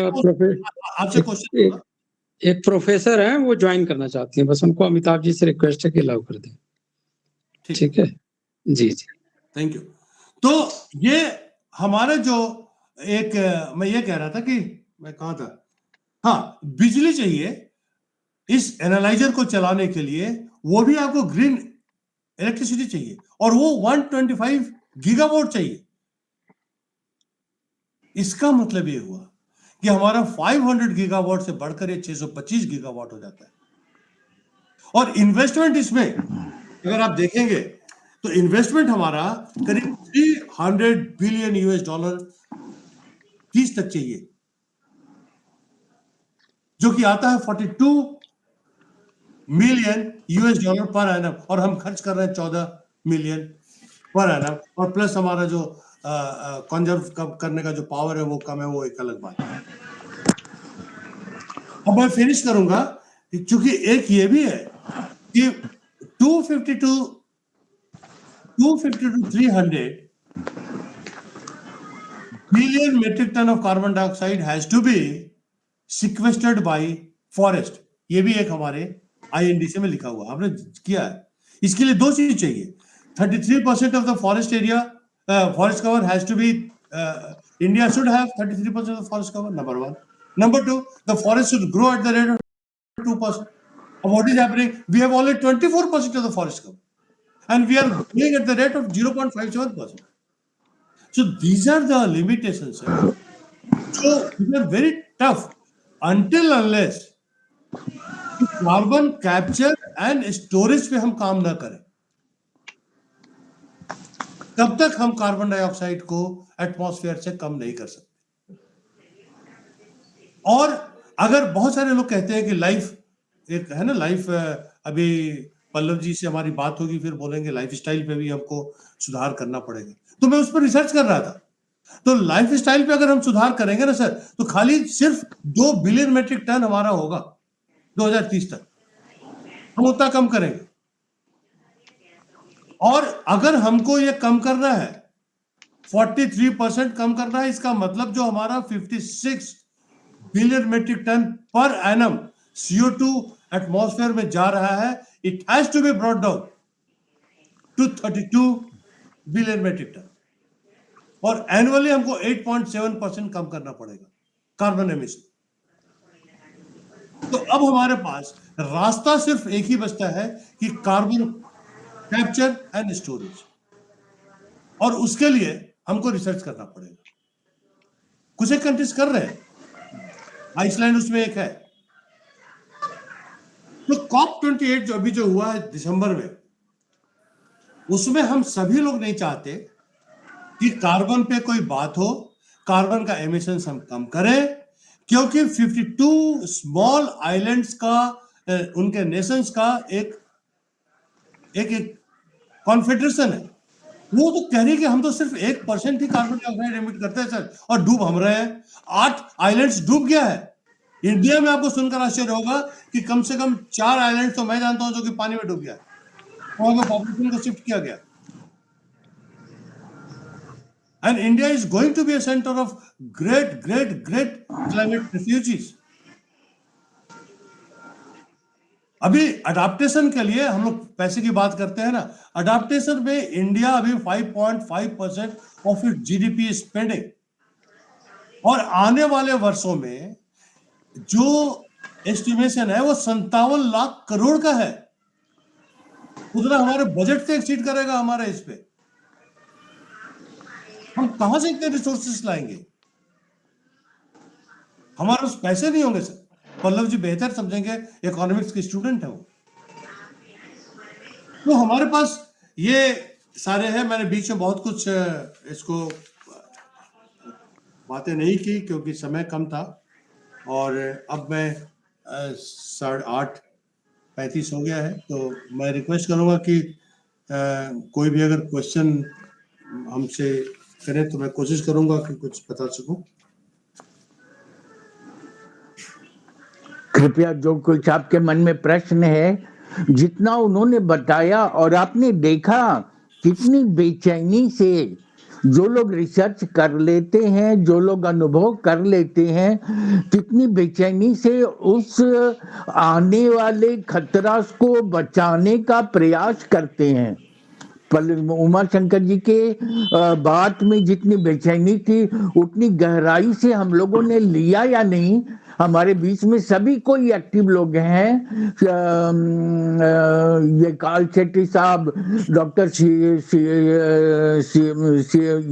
आपसे क्वेश्चन, एक प्रोफेसर हैं, वो ज्वाइन करना चाहती हैं, बस उनको अमिताभ जी से रिक्वेस्ट है कि अलाउ कर दें। ठीक है जी जी, थैंक यू। तो ये हमारा जो एक, मैं ये कह रहा था कि मैं कहा था, हाँ बिजली चाहिए इस एनालाइजर को चलाने के लिए, वो भी आपको ग्रीन इलेक्ट्रिसिटी चाहिए, और वो 125 गीगावाट चाहिए। इसका मतलब ये हुआ कि हमारा 500 गीगावाट से बढ़कर ये 625 गीगावाट हो जाता है। और इन्वेस्टमेंट इसमें अगर आप देखेंगे तो इन्वेस्टमेंट हमारा करीब 300 बिलियन यूएस डॉलर 30 तक चाहिए, जो कि आता है 42 million US dollar per annum, और हम खर्च कर रहे हैं 14 मिलियन पर एनम, और प्लस हमारा जो कंजर्व करने का जो पावर है वो कम है, वो एक अलग बात है। अब मैं फिनिश करूंगा, क्योंकि एक ये भी है कि 250 to 300 billion metric ton of carbon dioxide has to be sequestered by forest। ये भी एक हमारे आईएनडीसी में लिखा हुआ हमने किया है। इसके लिए दो चीज चाहिए, 33% of the forest area forest cover has to be India should have 33% of the forest cover, number one. Number two, the forest should grow at the rate of 2%. What is happening? We have only 24% of the forest cover, and we are growing at the rate of 0.57%. So these are the limitations. So these are very tough until unless carbon capture and storage पे हम काम ना करें, तब तक हम carbon dioxide को atmosphere से कम नहीं कर सकते। और अगर बहुत सारे लोग कहते हैं कि लाइफ एक है ना, लाइफ, अभी पल्लव जी से हमारी बात होगी, फिर बोलेंगे लाइफ स्टाइल पे भी हमको सुधार करना पड़ेगा, तो मैं उस पर रिसर्च कर रहा था। तो लाइफ स्टाइल पे अगर हम सुधार करेंगे ना सर, तो खाली सिर्फ 2 बिलियन मेट्रिक टन हमारा होगा 2030 तक, हम उतना कम करेंगे। और अगर हमको ये कम करना है, 43% कम करना है, इसका मतलब जो हमारा 56 billion metric ton per annum CO2 atmosphere में जा रहा है, it has to be brought down to 32 billion metric ton, और एनुअली हमको 8.7% कम करना पड़ेगा कार्बन एमिशन। तो अब हमारे पास रास्ता सिर्फ एक ही बचता है कि कार्बन कैप्चर एंड स्टोरेज, और उसके लिए हमको रिसर्च करना पड़ेगा। कुछ एक कंट्रीज कर रहे हैं, आइसलैंड उसमें एक है। तो COP28 जो अभी जो हुआ है दिसंबर में, उसमें हम सभी लोग नहीं चाहते कि कार्बन पे कोई बात हो, कार्बन का एमिशन हम कम करें, क्योंकि 52 स्मॉल आइलैंड्स का उनके नेशंस का एक कॉन्फेडरेशन है। वो तो कह रही है कि हम तो सिर्फ 1% ही कार्बन डाइऑक्साइड एमिट करते हैं सर, और डूब हम रहे हैं। 8 आइलैंड्स डूब गया है। इंडिया में आपको सुनकर आश्चर्य होगा कि कम से कम 4 आइलैंड तो मैं जानता हूं जो कि पानी में डूब गया, वहां के पॉपुलेशन को शिफ्ट किया गया। And India is going to be a center of great climate refugees. अभी अडाप्टेशन के लिए हम लोग पैसे की बात करते हैं ना, अडाप्टेशन में इंडिया अभी 5.5% ऑफ इट जीडीपी स्पेंडिंग, और आने वाले वर्षों में जो एस्टिमेशन है वो 57 लाख करोड़ का है। उतना हमारे बजट से एक्सीड करेगा हमारे इस पे। हम कहां से इतने रिसोर्सेस लाएंगे? हमारे पास पैसे नहीं होंगे सर। पल्लव जी बेहतर समझेंगे, इकोनॉमिक्स के स्टूडेंट है वो। तो हमारे पास ये सारे हैं। मैंने बीच में बहुत कुछ इसको बातें नहीं की क्योंकि समय कम था, और अब मैं 8:35 हो गया है, तो मैं रिक्वेस्ट करूंगा कि कोई भी अगर क्वेश्चन हमसे करे तो मैं कोशिश करूंगा कि कुछ बता सकूं। कृपया जो कुछ आपके मन में प्रश्न है, जितना उन्होंने बताया और आपने देखा कितनी बेचैनी से जो लोग रिसर्च कर लेते हैं, जो लोग अनुभव कर लेते हैं, कितनी बेचैनी से उस आने वाले खतरा को बचाने का प्रयास करते हैं। उमा शंकर जी के बात में जितनी बेचैनी थी, उतनी गहराई से हम लोगों ने लिया या नहीं। हमारे बीच में सभी कोई एक्टिव लोग हैं। ये काल शेट्टी साहब, डॉक्टर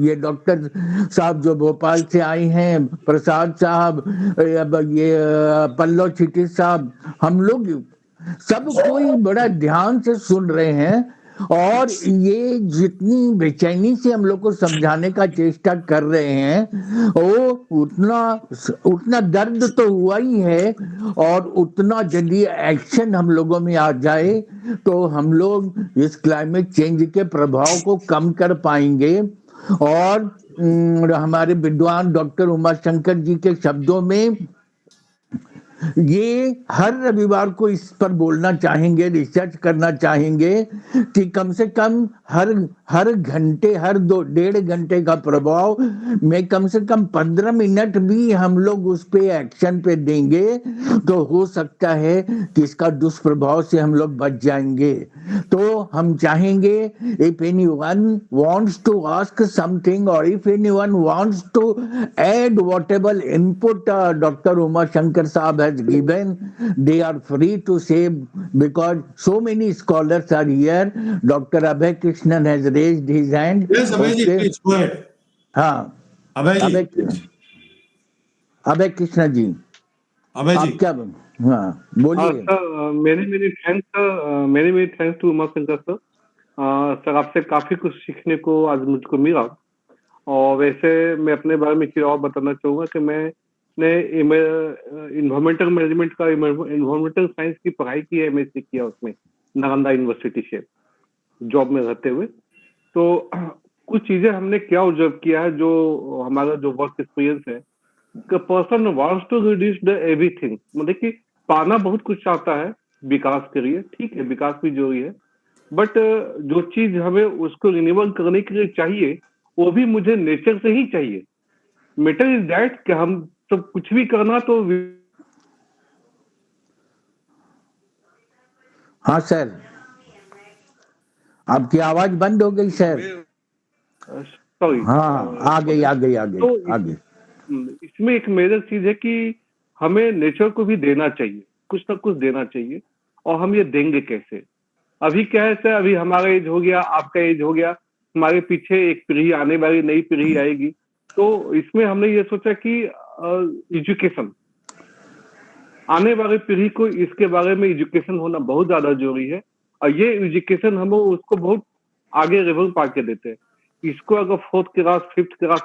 ये डॉक्टर साहब जो भोपाल से आए हैं, प्रसाद साहब, ये पल्लव शेट्टी साहब, हम लोग सब कोई बड़ा ध्यान से सुन रहे हैं, और ये जितनी बेचैनी से हम लोग को समझाने का चेष्टा कर रहे हैं, वो उतना दर्द तो हुआ ही है, और उतना यदि एक्शन हम लोगों में आ जाए तो हम लोग इस क्लाइमेट चेंज के प्रभाव को कम कर पाएंगे। और हमारे विद्वान डॉक्टर उमा शंकर जी के शब्दों में ये हर रविवार को इस पर बोलना चाहेंगे, रिसर्च करना चाहेंगे कि कम से कम हर घंटे, हर 1.5 घंटे का प्रभाव में कम से कम 15 मिनट भी हम लोग उस पे एक्शन पे देंगे तो हो सकता है कि इसका दुष्प्रभाव से हम लोग बच जाएंगे। तो हम चाहेंगे, if anyone wants to ask something or if anyone wants to add whatever input Dr. Uma Shankar Saab has given, they are free to say, because so many scholars are here. Dr. Abhay Krishnan has raised his hand. Yes, Abhay ji, please go ahead. हाँ, अभय कृष्णा जी, आप क्या बोलिए। Sir many thanks to Uma Shankar sir. Sir आपसे काफी कुछ सीखने को आज मुझको मिला। और वैसे मैं अपने बारे में एक और बताना चाहूंगा कि मैंने इन्वायरमेंटल मैनेजमेंट का इन्वायरमेंटल साइंस की पढ़ाई की है, एमएससी किया उसमें नालंदा यूनिवर्सिटी से जॉब में रहते हुए। तो कुछ चीजें हमने क्या ऑब्जर्व किया है, जो हमारा जो वर्क एक्सपीरियंस है, person wants to reduce the everything, मतलब कि पाना बहुत कुछ चाहता है विकास के लिए, ठीक है विकास भी जरूरी है, बट जो चीज हमें उसको रिन्यूअल करने के लिए चाहिए वो भी मुझे नेचर से ही चाहिए। मैटर इज दैट कि हम सब कुछ भी करना तो। हाँ सर, आपकी आवाज बंद हो गई सर। सॉरी, हाँ आ गई। तो इसमें एक मेजर चीज है कि हमें नेचर को भी देना चाहिए, कुछ ना कुछ देना चाहिए, और हम ये देंगे कैसे? अभी क्या है सर, अभी हमारा एज हो गया, आपका एज हो गया, हमारे पीछे एक पीढ़ी आने वाली नई पीढ़ी आएगी, तो इसमें हमने ये सोचा कि एजुकेशन, आने वाली पीढ़ी को इसके बारे में एजुकेशन होना बहुत ज्यादा जरूरी है, और ये एजुकेशन हम उसको बहुत आगे लेवल पा के देते हैं। इसको अगर 4th क्लास 5th क्लास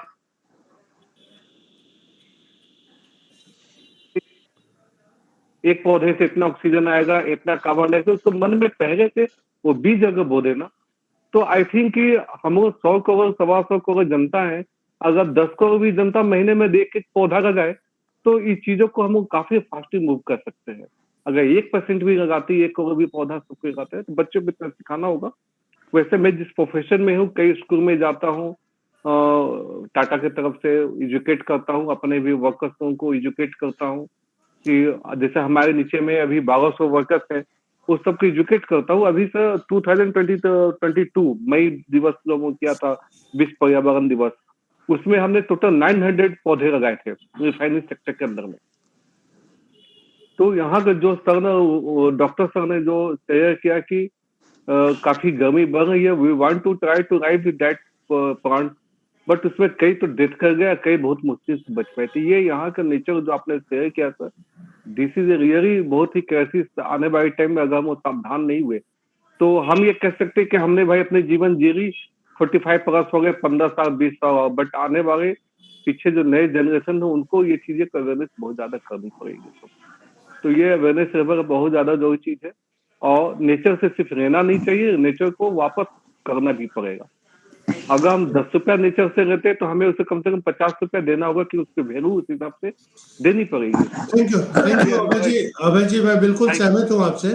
एक पौधे से इतना ऑक्सीजन आएगा, इतना कार्बन डाइऑक्साइड, उसको मन में पहले से वो बीज अगर बो देना, तो आई थिंक कि हम 100 करोड़ 125 करोड़ जनता है, अगर 10 करोड़ भी जनता महीने में देख के पौधा लगाए, तो इस चीजों को हम काफी फास्ट मूव कर सकते हैं। अगर 1% भी लगाती, 1 करोड़ भी पौधा सबको लगाते हैं, तो बच्चों को इतना सिखाना होगा। वैसे मैं जिस प्रोफेशन में हूँ, कई स्कूल में जाता हूँ, टाटा की तरफ से एजुकेट करता हूँ, अपने भी वर्कर्स को एजुकेट करता हूँ कि जैसे हमारे नीचे में अभी 1200 वर्कर्स हैं, उस सबको एजुकेट करता हूँ। अभी सर 2022 मई दिवस जो वो किया था, विश्व पर्यावरण दिवस, उसमें हमने टोटल 900 पौधे लगाए थे रिफाइनरी सेक्टर के अंदर में। तो यहाँ के जो सर ने, डॉक्टर सर ने जो शेयर किया कि काफी गर्मी बढ़ रही है, we want to try to revive that plant, but उसमें कई तो डेथ कर गया, कई बहुत मुश्किल से बच पाए थे। ये यहाँ का नेचर जो आपने शेयर किया सर, दिस इज रियली बहुत ही क्राइसिस। आने वाले टाइम में अगर हम सावधान नहीं हुए, तो हम ये कह सकते हैं कि हमने भाई अपने जीवन जी ली, 45 प्लस हो गए, 15 साल 20 साल, बट आने वाले पीछे जो नए जनरेशन है, उनको ये चीजें अवेयरनेस बहुत ज्यादा करनी पड़ेगी। तो ये अवेयरनेस लेवल बहुत ज्यादा जरूरी चीज है, और नेचर से सिर्फ रहना नहीं चाहिए, नेचर को वापस करना भी पड़ेगा। अगर हम 10 रुपया नेचर से लेते हैं, तो हमें उसे कम से कम 50 रुपया देना होगा, कि उसकी वैल्यू उस हिसाब से देनी पड़ेगी उसको। थैंक यू अभय जी, मैं बिल्कुल Thank- सहमत हूँ आपसे।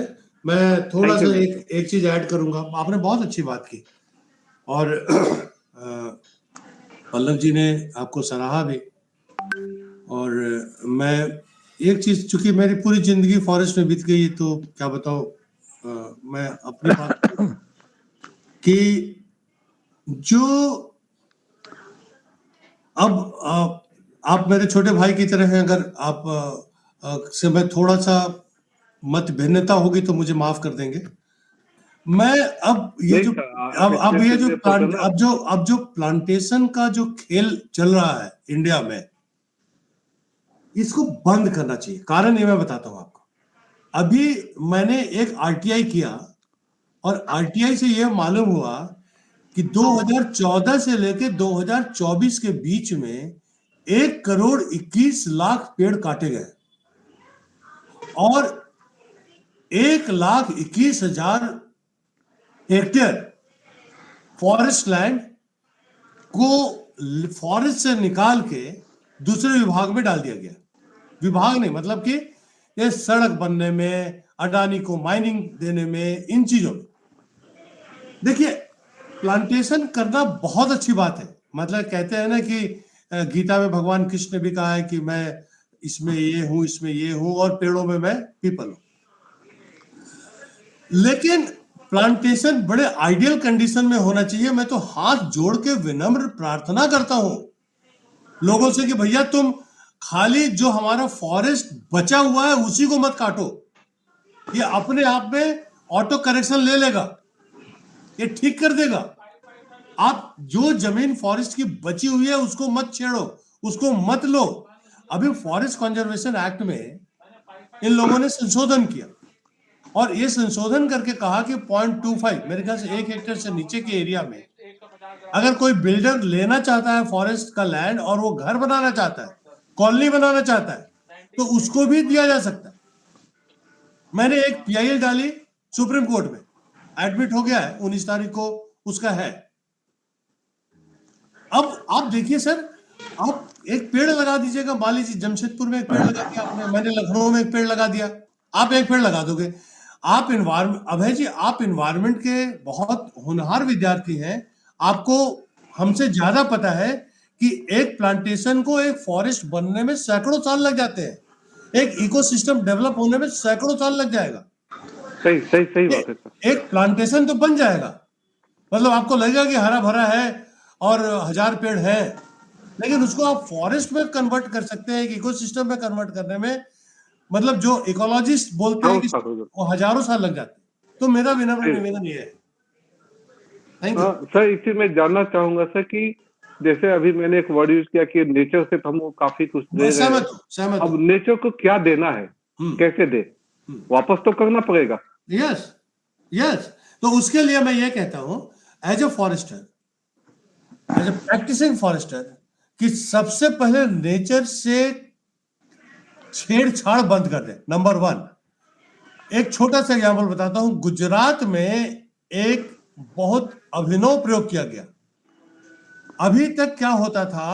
मैं थोड़ा Thank you, सा man. एक चीज ऐड करूंगा। आपने बहुत अच्छी बात की, और पल्लव जी ने आपको सराहा भी। और मैं एक चीज, चूंकि मेरी पूरी जिंदगी फॉरेस्ट में बीत गई, तो क्या बताओ, मैं अपनी बात कि जो अब आप मेरे छोटे भाई की तरह हैं। अगर आप से मैं थोड़ा सा मत भिन्नता होगी तो मुझे माफ कर देंगे। मैं अब ये नहीं जो सर, आप अब ये जो इससे प्लांट ना, अब जो प्लांटेशन का जो खेल चल रहा है इंडिया में, इसको बंद करना चाहिए। कारण ये मैं बताता हूं आपको। अभी मैंने एक आरटीआई किया, और आरटीआई से यह मालूम हुआ कि 2014 से लेकर 2024 के बीच में 1 करोड़ 21 लाख पेड़ काटे गए, और 1,21,000 हेक्टेयर फॉरेस्ट लैंड को फॉरेस्ट से निकाल के दूसरे विभाग में डाल दिया गया। विभाग नहीं, मतलब कि ये सड़क बनने में, अडानी को माइनिंग देने में, इन चीजों में। देखिए, प्लांटेशन करना बहुत अच्छी बात है। मतलब कहते हैं ना कि गीता में भगवान कृष्ण ने भी कहा है कि मैं इसमें ये हूं, इसमें ये हूं, और पेड़ों में मैं पीपल हूं। लेकिन प्लांटेशन बड़े आइडियल कंडीशन में होना चाहिए। मैं तो हाथ जोड़ के विनम्र प्रार्थना करता हूं लोगों से कि भैया, तुम खाली जो हमारा फॉरेस्ट बचा हुआ है उसी को मत काटो। ये अपने आप में ऑटो करेक्शन ले लेगा, ये ठीक कर देगा। आप जो जमीन फॉरेस्ट की बची हुई है उसको मत छेड़ो, उसको मत लो। अभी फॉरेस्ट कंजर्वेशन एक्ट में इन लोगों ने संशोधन किया, और ये संशोधन करके कहा कि 0.25, मेरे ख्याल से 1 हेक्टेयर से नीचे के एरिया में अगर कोई बिल्डर लेना चाहता है फॉरेस्ट का लैंड, और वो घर बनाना चाहता है, कॉलोनी बनाना चाहता है, तो उसको भी दिया जा सकता है। मैंने एक पीआईएल डाली सुप्रीम कोर्ट में, एडमिट हो गया है, 19 तारीख को उसका है। अब आप देखिए सर, आप एक पेड़ लगा दीजिएगा। मान लीजिए जमशेदपुर में एक पेड़ लगा दिया आपने, मैंने लखनऊ में एक पेड़ लगा दिया, आप एक पेड़ लगा दोगे। आप इन्वायरमेंट, अभय जी, आप इन्वायरमेंट के बहुत होनहार विद्यार्थी हैं। आपको हमसे ज्यादा पता है कि एक प्लांटेशन को, एक फॉरेस्ट बनने में सैकड़ों साल लग जाते हैं। एक इकोसिस्टम डेवलप होने में सैकड़ों साल लग जाएगा। सही बात है सर। एक प्लांटेशन तो बन जाएगा, मतलब आपको लगेगा कि हरा भरा है और 1000 पेड़ है, लेकिन उसको आप फॉरेस्ट में कन्वर्ट कर सकते हैं, एक इकोसिस्टम में कन्वर्ट करने में, मतलब जो इकोलॉजिस्ट बोलते हैं कि वो हजारों साल लग जाते हैं। तो मेरा विनम्र निवेदन ये है। थैंक यू सर, इसी में जानना चाहूंगा सर कि जैसे अभी मैंने एक वर्ड यूज किया कि नेचर से हम काफी कुछ दे रहे हैं। सहमत अब नेचर को क्या देना है, कैसे दे, वापस तो करना पड़ेगा। Yes yes. तो उसके लिए मैं ये कहता हूं, as a forester, as a practising forester, कि सबसे पहले नेचर से छेड़छाड़ बंद कर दे, नंबर 1। एक छोटा सा एग्जाम्पल बताता हूं। गुजरात में एक बहुत अभिनव प्रयोग किया गया। अभी तक क्या होता था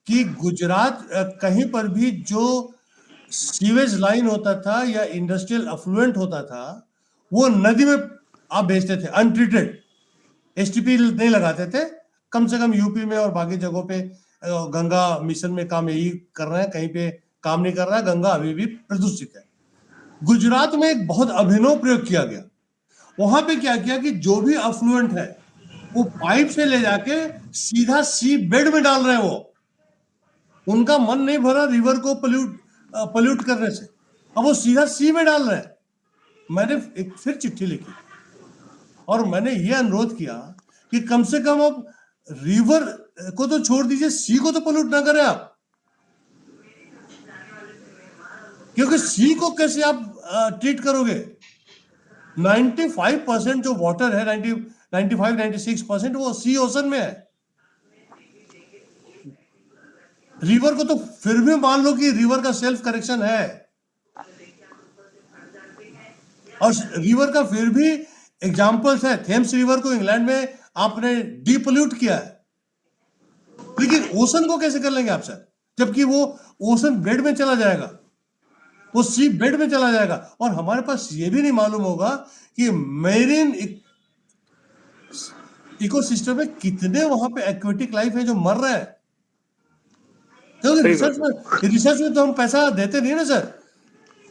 कि गुजरात कहीं पर भी जो सीवेज लाइन होता था या इंडस्ट्रियल अफ्लुएंट होता था, वो नदी में आप भेजते थे अनट्रीटेड, एसटीपी नहीं लगाते थे। कम से कम यूपी में और बाकी जगहों पे गंगा मिशन में काम यही कर रहे हैं, कहीं पे काम नहीं कर रहा है। गंगा अभी भी प्रदूषित है। गुजरात में एक बहुत अभिनव प्रयोग किया गया। वहां पे क्या किया कि जो भी अफ्लुएंट है वो पाइप से ले जाके सीधा सी बेड में डाल रहे हैं। वो उनका मन नहीं भरा रिवर को पल्यूट करने से, अब वो सीधा सी में डाल रहे हैं। मैंने एक फिर चिट्ठी लिखी और मैंने ये अनुरोध किया कि कम से कम अब रिवर को तो छोड़ दीजिए, सी को तो पल्यूट ना करें आप, क्योंकि सी को कैसे आप ट्रीट करोगे। 95% जो वाटर है, 95-96% वो सी ओशन में है। रिवर को तो फिर भी मान लो कि रिवर का सेल्फ करेक्शन है, और रिवर का फिर भी एग्जाम्पल्स है। थेम्स रिवर को इंग्लैंड में आपने डीपोल्यूट किया है, लेकिन ओशन को कैसे कर लेंगे आप सर, जबकि वो ओशन बेड में चला जाएगा, वो सी बेड में चला जाएगा। और हमारे पास ये भी नहीं मालूम होगा कि मेरीन इकोसिस्टम में कितने वहां पे एक्वेटिक लाइफ है जो मर रहे हैं। क्योंकि रिसर्च में तो हम पैसा देते नहीं ना सर।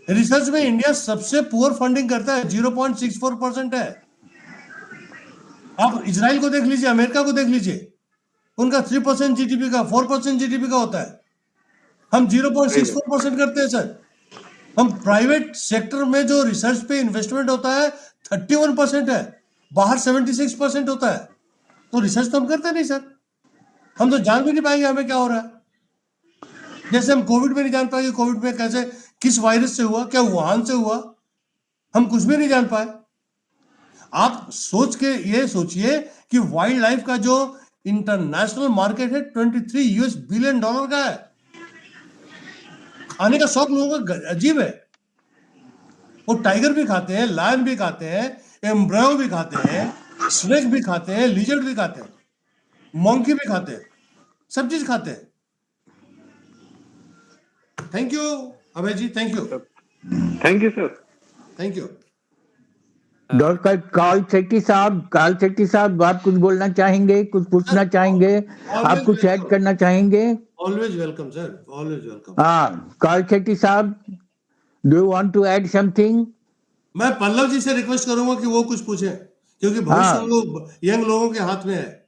रिसर्च में इंडिया सबसे पुअर फंडिंग करता है, 0.64% है। आप इजराइल को देख लीजिए, अमेरिका को देख लीजिए, उनका 3% जीडीपी का, 4% जीडीपी का होता है। हम 0.64% करते हैं सर। हम प्राइवेट सेक्टर में जो रिसर्च पे इन्वेस्टमेंट होता है 31% है, बाहर 76% होता है। तो रिसर्च तो हम करते नहीं सर। हम तो जान भी नहीं पाएंगे हमें क्या हो रहा है। जैसे हम कोविड में नहीं जान पाएंगे कोविड में कैसे, किस वायरस से हुआ, क्या वुहान से हुआ, हम कुछ भी नहीं जान पाए। आप सोच के ये सोचिए कि वाइल्ड लाइफ का जो इंटरनेशनल मार्केट है 23 यूएस बिलियन डॉलर का है। खाने का शौक लोगों का अजीब है। वो टाइगर भी खाते हैं, लायन भी खाते हैं, एम्ब्रायो भी खाते हैं, स्नेक भी खाते हैं, लिजर्ड भी खाते हैं, मंकी भी खाते हैं, सब चीज खाते हैं। Thank you Abhay ji, thank you, thank you sir. Thank you. Doctor Kal Shetty साहब, आप कुछ बोलना चाहेंगे, कुछ पूछना चाहेंगे, आप कुछ ऐड करना चाहेंगे? Always welcome sir, always welcome. हाँ, काल शेट्टी साहब, do you want to add something? मैं पल्लव जी से रिक्वेस्ट करूंगा कि वो कुछ पूछे, क्योंकि भविष्य हम लोग यंग लोगों के हाथ में है।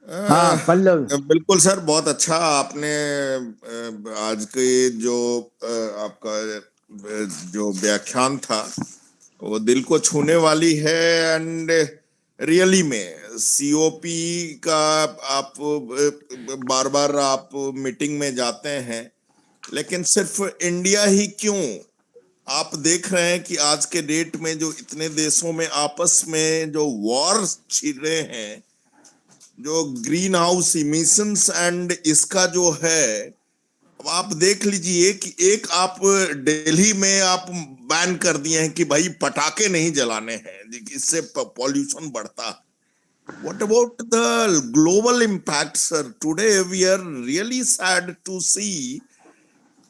हाँ पल्लव। बिल्कुल सर, बहुत अच्छा आपने आज के जो आपका जो व्याख्यान था वो दिल को छूने वाली है। एंड रियली में सीओपी का आप बार बार आप मीटिंग में जाते हैं, लेकिन सिर्फ इंडिया ही क्यों, आप देख रहे हैं कि आज के डेट में जो इतने देशों में आपस में जो वॉर छिड़ रहे हैं, जो ग्रीन हाउस इमिशंस एंड इसका जो है, अब आप देख लीजिए कि एक आप दिल्ली में आप बैन कर दिए हैं कि भाई पटाखे नहीं जलाने हैं, इससे पॉल्यूशन बढ़ता है। What about the global impact, sir? Today we are really sad to see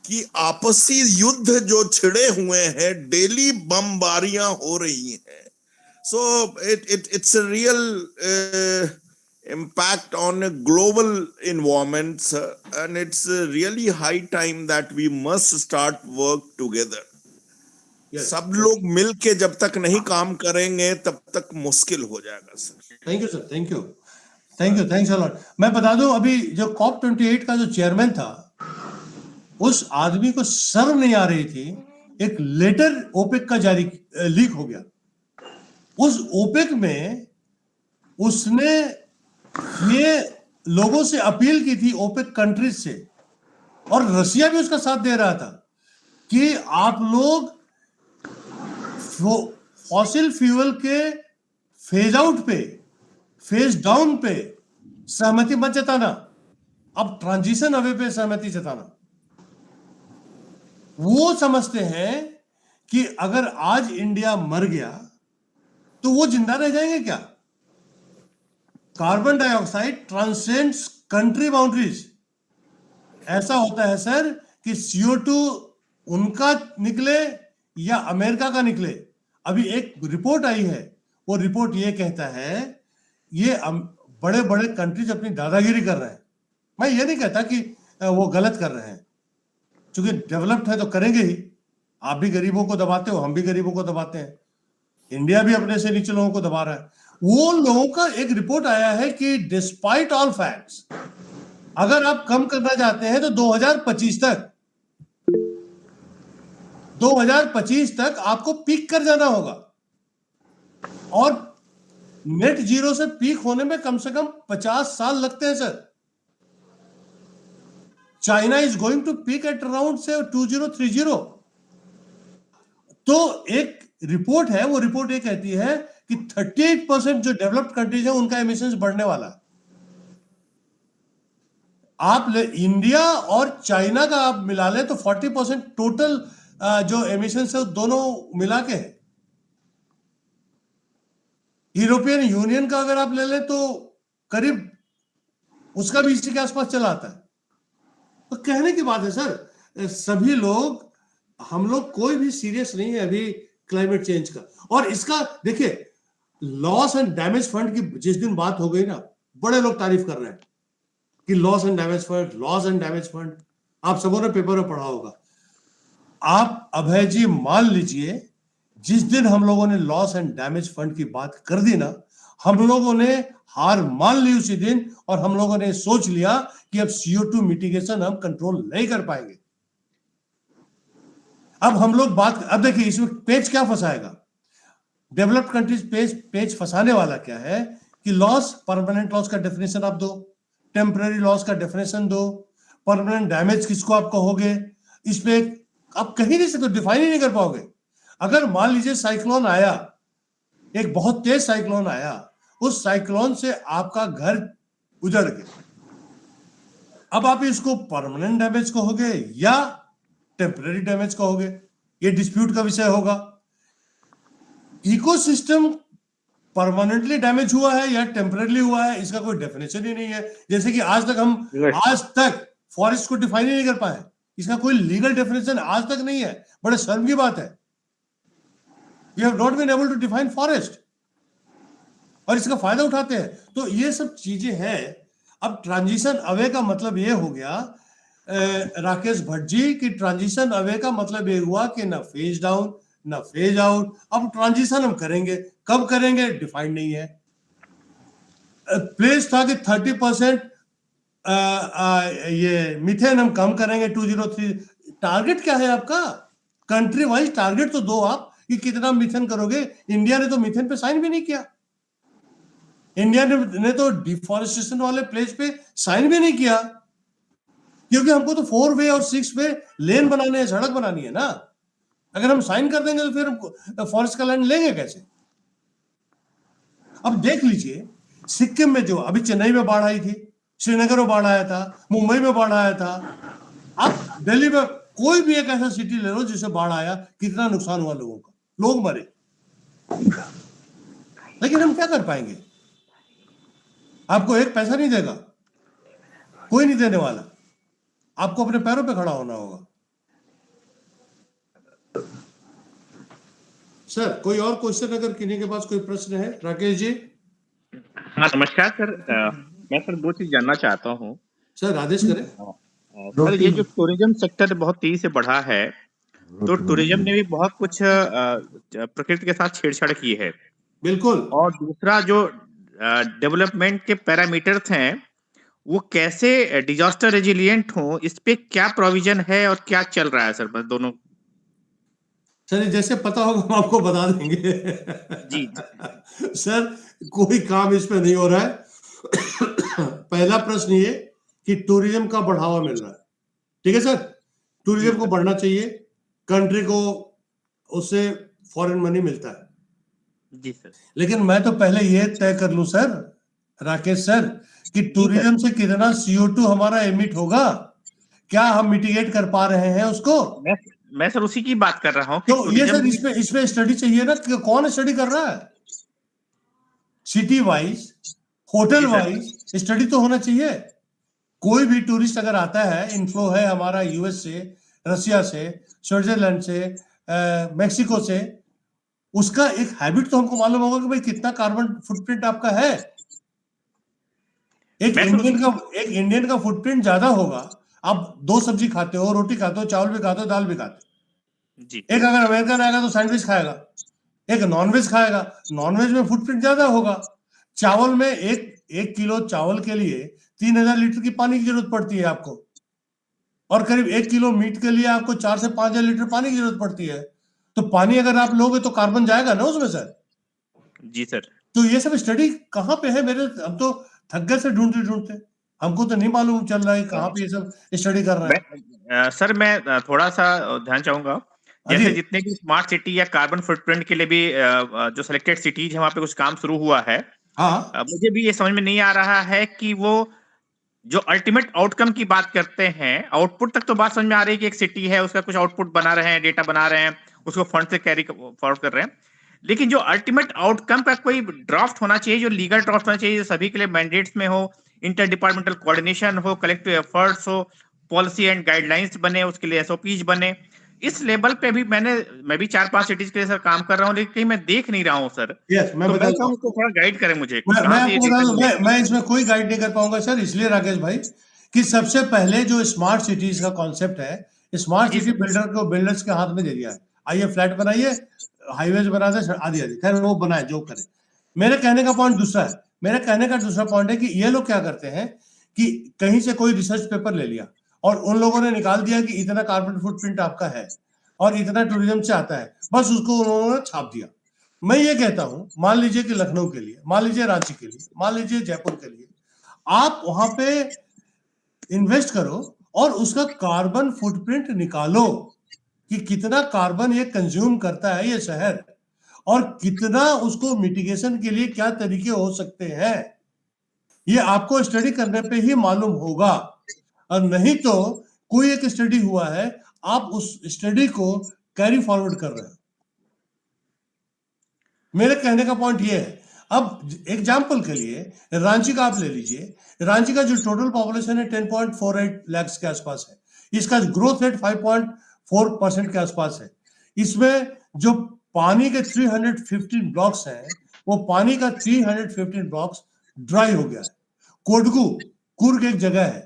कि आपसी युद्ध जो छिड़े हुए हैं, डेली बमबारियां हो रही हैं। So it's a real impact on a global environment, sir, and it's really high time that we must start work together. Yes. सब लोग मिल के जब तक नहीं काम करेंगे तब तक मुश्किल हो जाएगा sir. Thank you sir, thank you, thank you, thanks a lot. मैं बता दूं, अभी जो COP 28 का जो चेयरमैन था, उस आदमी को शर्म नहीं आ रही थी। एक लेटर ओपेक का जारी लीक हो गया। उस ओपेक में उसने ये लोगों से अपील की थी, ओपेक कंट्रीज से, और रशिया भी उसका साथ दे रहा था, कि आप लोग फॉसिल फ्यूल के फेज आउट पे, फेज डाउन पे सहमति मत जताना, अब ट्रांजिशन अवे पे सहमति जताना। वो समझते हैं कि अगर आज इंडिया मर गया तो वो जिंदा रह जाएंगे क्या? Carbon dioxide transcends country boundaries. ऐसा होता है सर कि CO2 उनका निकले या अमेरिका का निकले। अभी एक रिपोर्ट आई है, वो रिपोर्ट ये कहता है ये बड़े बड़े कंट्रीज अपनी दादागिरी कर रहे हैं। मैं ये नहीं कहता कि वो गलत कर रहे हैं, क्योंकि डेवलप्ड है तो करेंगे ही। आप भी गरीबों को दबाते हो, हम भी गरीबों को दबाते हैं, इंडिया भी अपने से नीचे लोगों को दबा रहा है। वो लोगों का एक रिपोर्ट आया है कि डिस्पाइट ऑल फैक्ट्स, अगर आप कम करना चाहते हैं तो 2025 तक आपको पीक कर जाना होगा, और नेट जीरो से पीक होने में कम से कम 50 साल लगते हैं sir. China is going to peak at around say 2030। तो एक रिपोर्ट है, वो रिपोर्ट ये कहती है कि 38% जो डेवलप्ड कंट्रीज है उनका एमिशंस बढ़ने वाला है। आप इंडिया और चाइना का आप मिला ले तो 40% टोटल जो एमिशंस है दोनों मिला के है। यूरोपियन यूनियन का अगर आप ले लें तो करीब उसका भी इसी के आसपास चला आता है। तो कहने की बात है सर, सभी लोग, हम लोग कोई भी सीरियस नहीं है अभी क्लाइमेट चेंज का। और इसका देखिए, लॉस एंड डैमेज फंड की जिस दिन बात हो गई ना, बड़े लोग तारीफ कर रहे हैं कि लॉस एंड डैमेज फंड। आप सबों ने पेपर में पढ़ा होगा। आप अभय जी मान लीजिए, जिस दिन हम लोगों ने लॉस एंड डैमेज फंड की बात कर दी ना, हम लोगों ने हार मान ली उसी दिन, और हम लोगों ने सोच लिया कि अब CO2 मिटिगेशन हम कंट्रोल नहीं कर पाएंगे। अब हम लोग अब देखिए इसमें पेच क्या फंसाएगा, डेवलप्ड कंट्रीज पेच फंसाने वाला क्या है कि लॉस, परमानेंट लॉस का डेफिनेशन आप दो, टेम्पररी लॉस का डेफिनेशन दो, परमानेंट डैमेज किसको आप कहोगे, इसमें आप कहीं नहीं सकते, डिफाइन ही नहीं कर पाओगे। अगर मान लीजिए साइक्लोन आया, एक बहुत तेज साइक्लोन आया, उस साइक्लोन से आपका घर उजड़ गया, अब आप इसको परमानेंट डैमेज कहोगे या टेम्पररी डैमेज कहोगे, ये डिस्प्यूट का विषय होगा। इकोसिस्टम परमानेंटली डैमेज हुआ है या टेम्पररी हुआ है, इसका कोई डेफिनेशन ही नहीं है। जैसे कि आज तक फॉरेस्ट को डिफाइन ही नहीं कर पाए, इसका कोई लीगल डेफिनेशन आज तक नहीं है। बड़े शर्म की बात है, we have not been able to define forest, और इसका फायदा उठाते हैं। तो ये सब चीजें हैं। अब ट्रांजिशन अवे का मतलब ये हो गया राकेश भट्ट जी की, ट्रांजिशन अवे का मतलब ये हुआ कि ना फेज डाउन ना फेज आउट। अब ट्रांजिशन हम करेंगे, कब करेंगे डिफाइंड नहीं है। प्लेस था कि 30% ये मीथेन हम कम करेंगे 2003। टारगेट क्या है आपका? कंट्री वाइज टारगेट तो दो आप कि कितना मीथेन करोगे। इंडिया ने तो मीथेन पे साइन भी नहीं किया, इंडिया ने तो डिफॉरेस्टेशन वाले प्लेस पे साइन भी नहीं किया, क्योंकि हमको तो 4 वे और 6 वे लेन बनाने हैं, सड़क बनानी है ना। अगर हम साइन कर देंगे तो फिर हम फॉरेस्ट का लैंड लेंगे कैसे? अब देख लीजिए सिक्किम में, जो अभी चेन्नई में बाढ़ आई थी, श्रीनगर में बाढ़ आया था, मुंबई में बाढ़ आया था, अब दिल्ली में कोई भी एक ऐसा सिटी ले लो जिसे बाढ़ आया, कितना नुकसान हुआ लोगों का, लोग मरे। लेकिन हम क्या कर पाएंगे? आपको एक पैसा नहीं देगा, कोई नहीं देने वाला, आपको अपने पैरों पे खड़ा होना होगा। सर कोई और क्वेश्चन, अगर किन्हीं के पास कोई प्रश्न है? राकेश जी। हाँ नमस्कार सर, मैं सर 2 चीज जानना चाहता हूँ। सर आदेश करें। सर ये जो टूरिज्म सेक्टर बहुत तेजी से बढ़ा है, तो टूरिज्म ने भी बहुत कुछ प्रकृति के साथ छेड़छाड़ की है। बिल्कुल। और दूसरा जो डेवलपमेंट के पैरामीटर्स हैं वो कैसे डिजास्टर रेजिलिएंट हो, इस पे क्या प्रोविजन है और क्या चल रहा है सर? बस दोनों। सर जैसे पता होगा हम आपको बता देंगे। जी सर कोई काम इस पे नहीं हो रहा है। पहला प्रश्न ये कि टूरिज्म का बढ़ावा मिल रहा है, ठीक है सर, टूरिज्म को बढ़ना चाहिए, कंट्री को उससे फॉरेन मनी मिलता है। जी सर। लेकिन मैं तो पहले ये तय कर लूं सर, राकेश सर, कि टूरिज्म से कितना CO2 हमारा एमिट होगा, क्या हम मिटिगेट कर पा रहे हैं उसको? मैं सर उसी की बात कर रहा हूँ कि तो ये सर टूरिज्म इसमें स्टडी चाहिए ना कि कौन स्टडी कर रहा है, सिटी वाइज, होटल जी सर। वाइज स्टडी तो होना चाहिए। कोई भी टूरिस्ट अगर आता है, इनफ्लो है हमारा यूएस से, रशिया से, स्विट्जरलैंड से, मेक्सिको से, उसका एक हैबिट तो हमको मालूम होगा कि भाई कितना कार्बन फुटप्रिंट आपका है। एक मैं सर इंडियन का फुटप्रिंट ज्यादा होगा। आप 2 सब्जी खाते हो, रोटी खाते हो, चावल भी खाते हो, दाल भी खाते हो। जी एक अगर अमेरिकन आएगा तो सैंडविच खाएगा, एक नॉनवेज खाएगा, नॉनवेज में फुटप्रिंट ज्यादा होगा। चावल में एक किलो चावल के लिए 3000 लीटर की पानी की जरूरत पड़ती है आपको, और करीब 1 किलो मीट के लिए आपको 4 से 5000 लीटर पानी की जरूरत पड़ती है। तो पानी अगर आप लोगे तो कार्बन जाएगा ना उसमें सर। जी सर। तो ये सब स्टडी कहाँ पे है मेरे, हम तो थक गए से ढूंढते, हमको तो नहीं मालूम चल रहा है कहाँ पे ये सब स्टडी कर रहे हैं। सर मैं थोड़ा सा ध्यान चाहूंगा, अजी जैसे जितने भी स्मार्ट सिटी या कार्बन फुटप्रिंट के लिए भी जो सिलेक्टेड सिटीज है वहां पे कुछ काम शुरू हुआ है। हाँ मुझे भी ये समझ में नहीं आ रहा है कि वो जो अल्टीमेट आउटकम की बात करते हैं, आउटपुट तक तो बात समझ में आ रही है कि एक सिटी है, उसका कुछ आउटपुट बना रहे हैं, डेटा बना रहे हैं, उसको फंड से कैरी फॉरवर्ड कर रहे हैं। लेकिन जो अल्टीमेट आउटकम का कोई ड्राफ्ट होना चाहिए, जो लीगल ड्राफ्ट होना चाहिए, जो सभी के लिए मैंडेट्स में हो, इंटर डिपार्टमेंटल कोऑर्डिनेशन हो, कलेक्टिव एफर्ट्स हो, पॉलिसी एंड गाइडलाइंस बने, उसके लिए एसओपीज बने। इस लेवल पे भी मैं भी 4-5 सिटीज के लिए सर काम कर रहा हूँ, लेकिन कहीं मैं देख नहीं रहा हूँ सर। यस, मैं तो बता मैं दूं, चाहूँ थोड़ा गाइड करें मुझे कि मैं कहाँ से ये आपको बता डेटा दूं, मिलेगा। मैं इसमें कोई गाइड नहीं कर पाऊंगा सर, इसलिए राकेश भाई कि सबसे पहले जो स्मार्ट सिटीज का कॉन्सेप्ट है, स्मार्ट जी सिटी सर। बिल्डर्स के हाथ में दे दिया है। आइए फ्लैट बनाइए, हाईवेज बना दे, आदि आदि, खैर वो बनाए जो करे। मेरे कहने का पॉइंट दूसरा है, मेरा कहने का दूसरा पॉइंट है कि ये लोग क्या करते हैं कि कहीं से कोई रिसर्च पेपर ले लिया और उन लोगों ने निकाल दिया कि इतना कार्बन फुटप्रिंट आपका है और इतना टूरिज्म से आता है, बस उसको उन्होंने छाप दिया। मैं ये कहता हूं, मान लीजिए कि लखनऊ के लिए, मान लीजिए रांची के लिए, मान लीजिए जयपुर के लिए, आप वहां पे इन्वेस्ट करो और उसका कार्बन फुटप्रिंट निकालो कि कितना कार्बन ये कंज्यूम करता है ये शहर, और कितना उसको मिटिगेशन के लिए क्या तरीके हो सकते हैं, ये आपको स्टडी करने पे ही मालूम होगा। और नहीं तो कोई एक स्टडी हुआ है, आप उस स्टडी को कैरी फॉरवर्ड कर रहे हैं। मेरे कहने का पॉइंट ये है, अब एग्जाम्पल के लिए रांची का आप ले लीजिए, रांची का जो टोटल पॉपुलेशन है 10.48 लाख के आसपास है, इसका ग्रोथ रेट 5.4% के आसपास है। इसमें जो पानी के 315 ब्लॉक्स हैं, वो पानी का 315 ब्लॉक्स ड्राई हो गया है। कोडगू, कुर्ग एक जगह है,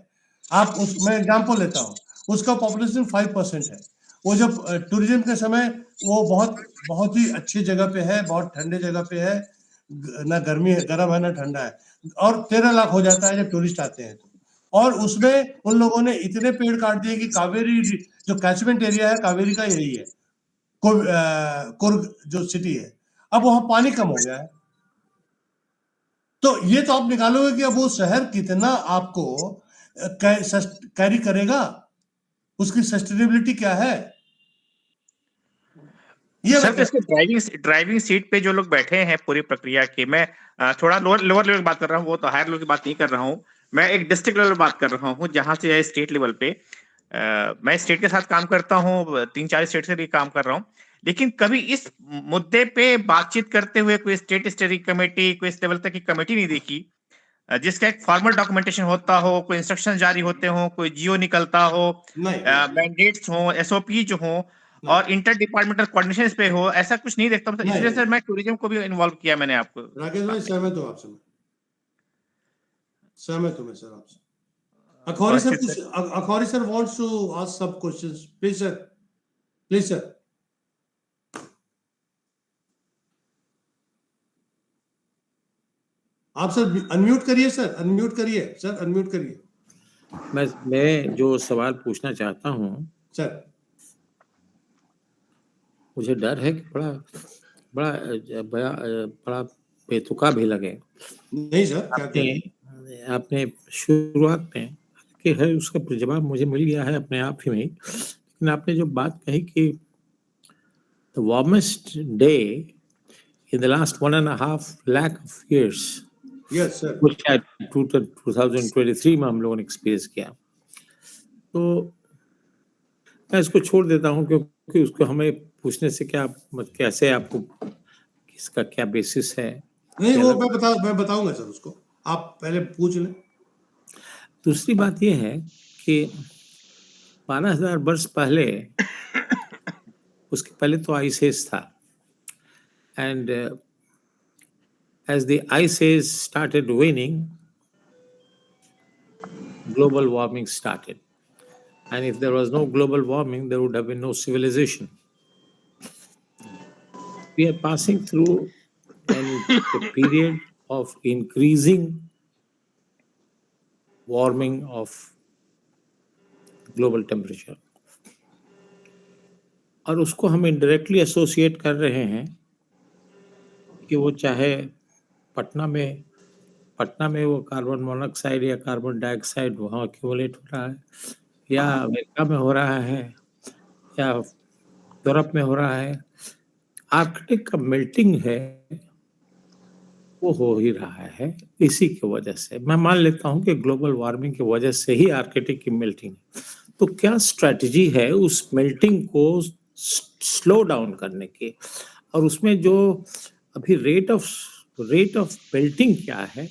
आप उस, मैं एग्जाम्पल लेता हूँ, उसका पॉपुलेशन 5% है। वो जब टूरिज्म के समय वो बहुत ही अच्छी जगह पे है, बहुत ठंडे जगह पे है, ना गर्मी है, गर्म है ना ठंडा है, और 13 लाख हो जाता है जब टूरिस्ट आते हैं तो। और उसमें उन लोगों ने इतने पेड़ काट दिए कि कावेरी जो कैचमेंट एरिया है कावेरी का यही है, कुर्ग जो सिटी है, अब वहां पानी कम हो गया है। तो ये तो आप निकालोगे कि अब वो शहर कितना आपको कैरी करेगा, उसकी सस्टेनेबिलिटी क्या है, ये सर मैं तो इसके ड्राइविंग सीट पे जो लोग बैठे हैं पूरी प्रक्रिया के, मैं थोड़ा लोअर लेवल की बात कर रहा हूँ, वो तो हायर लेवल की बात नहीं कर रहा हूँ। मैं एक डिस्ट्रिक्ट लेवल बात कर रहा हूँ, जहां से है स्टेट लेवल पे। मैं स्टेट के साथ काम करता हूँ, 3-4 स्टेट से भी काम कर रहा हूँ, लेकिन कभी इस मुद्दे पे बातचीत करते हुए कोई स्टेट स्टीयरिंग कमेटी, कोई इस लेवल तक की कमेटी नहीं देखी जिसका एक फॉर्मल डॉक्यूमेंटेशन होता हो, कोई इंस्ट्रक्शन जारी होते हो, कोई जियो निकलता हो, नहीं मैंडेट्स हो, एसओपी जो हो, और इंटर डिपार्टमेंटल कोऑर्डिनेशन पे हो, ऐसा कुछ नहीं देखता हूं। इसलिए नहीं सर मैं टूरिज्म को भी इन्वॉल्व किया मैंने आपको। राकेश भाई, सहमत हूँ आपसे, मैं सहमत हूँ मैं सर आपसे। अखौरी सर अच्छा कुछ, sir. Akhauri sir wants to ask सब questions, please sir, please sir. आप सर अनम्यूट करिए, सर अनम्यूट करिए, सर अनम्यूट करिए मैं जो सवाल पूछना चाहता हूँ, सर। मुझे डर है कि बड़ा बड़ा बड़ा बड़ा बेतुका भी लगे। नहीं सर, क्या कह रहे हैं? आपने शुरुआत में कि है उसका जवाब मुझे मिल गया है अपने आप ही में, लेकिन आपने जो बात कही कि the warmest day in the last 1.5 lakh of years, yes sir, वो शायद 2023 में हम लोगों ने एक्सपीरियंस किया। तो मैं इसको छोड़ देता हूँ क्योंकि क्योंकि उसको हमें पूछने से क्या कैसे आपको किसका क्या बेसिस है। नहीं, क्या वो लग- मैं बताऊंगा सर उसको, आप पहले पूछ लें। दूसरी बात यह है कि 12,000 वर्ष पहले, उसके पहले तो आइस एज था, and as the ice age started waning, global warming started. And if there was no global warming, there would have been no civilization. We are passing through a period of increasing warming of global temperature. और उसको हम indirectly associate कर रहे हैं कि वो चाहे पटना में वो कार्बन मोनोऑक्साइड या कार्बन डाइऑक्साइड वहाँ एक्यूमुलेट हो रहा है, या अमेरिका में हो रहा है, या यूरोप में हो रहा है। आर्कटिक का मेल्टिंग है वो हो ही रहा है इसी की वजह से। मैं मान लेता हूं कि ग्लोबल वार्मिंग की वजह से ही आर्कटिक की मेल्टिंग। तो क्या स्ट्रेटजी है उस मेल्टिंग को स्लो डाउन करने की, और उसमें जो अभी रेट ऑफ मेल्टिंग क्या है,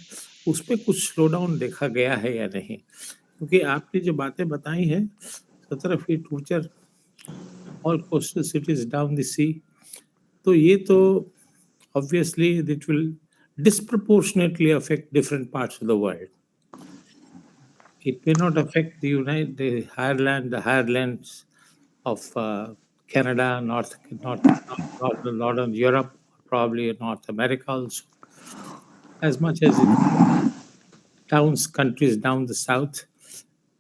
उस पर कुछ स्लो डाउन देखा गया है या नहीं? क्योंकि आपने जो बातें बताई हैं 17 फीट ऊंचा all coastal cities down the sea, तो ये तो obviously it will disproportionately affect different parts of the world. It may not affect the higher lands of Canada, northern Europe, probably North America also, as much as countries down the south,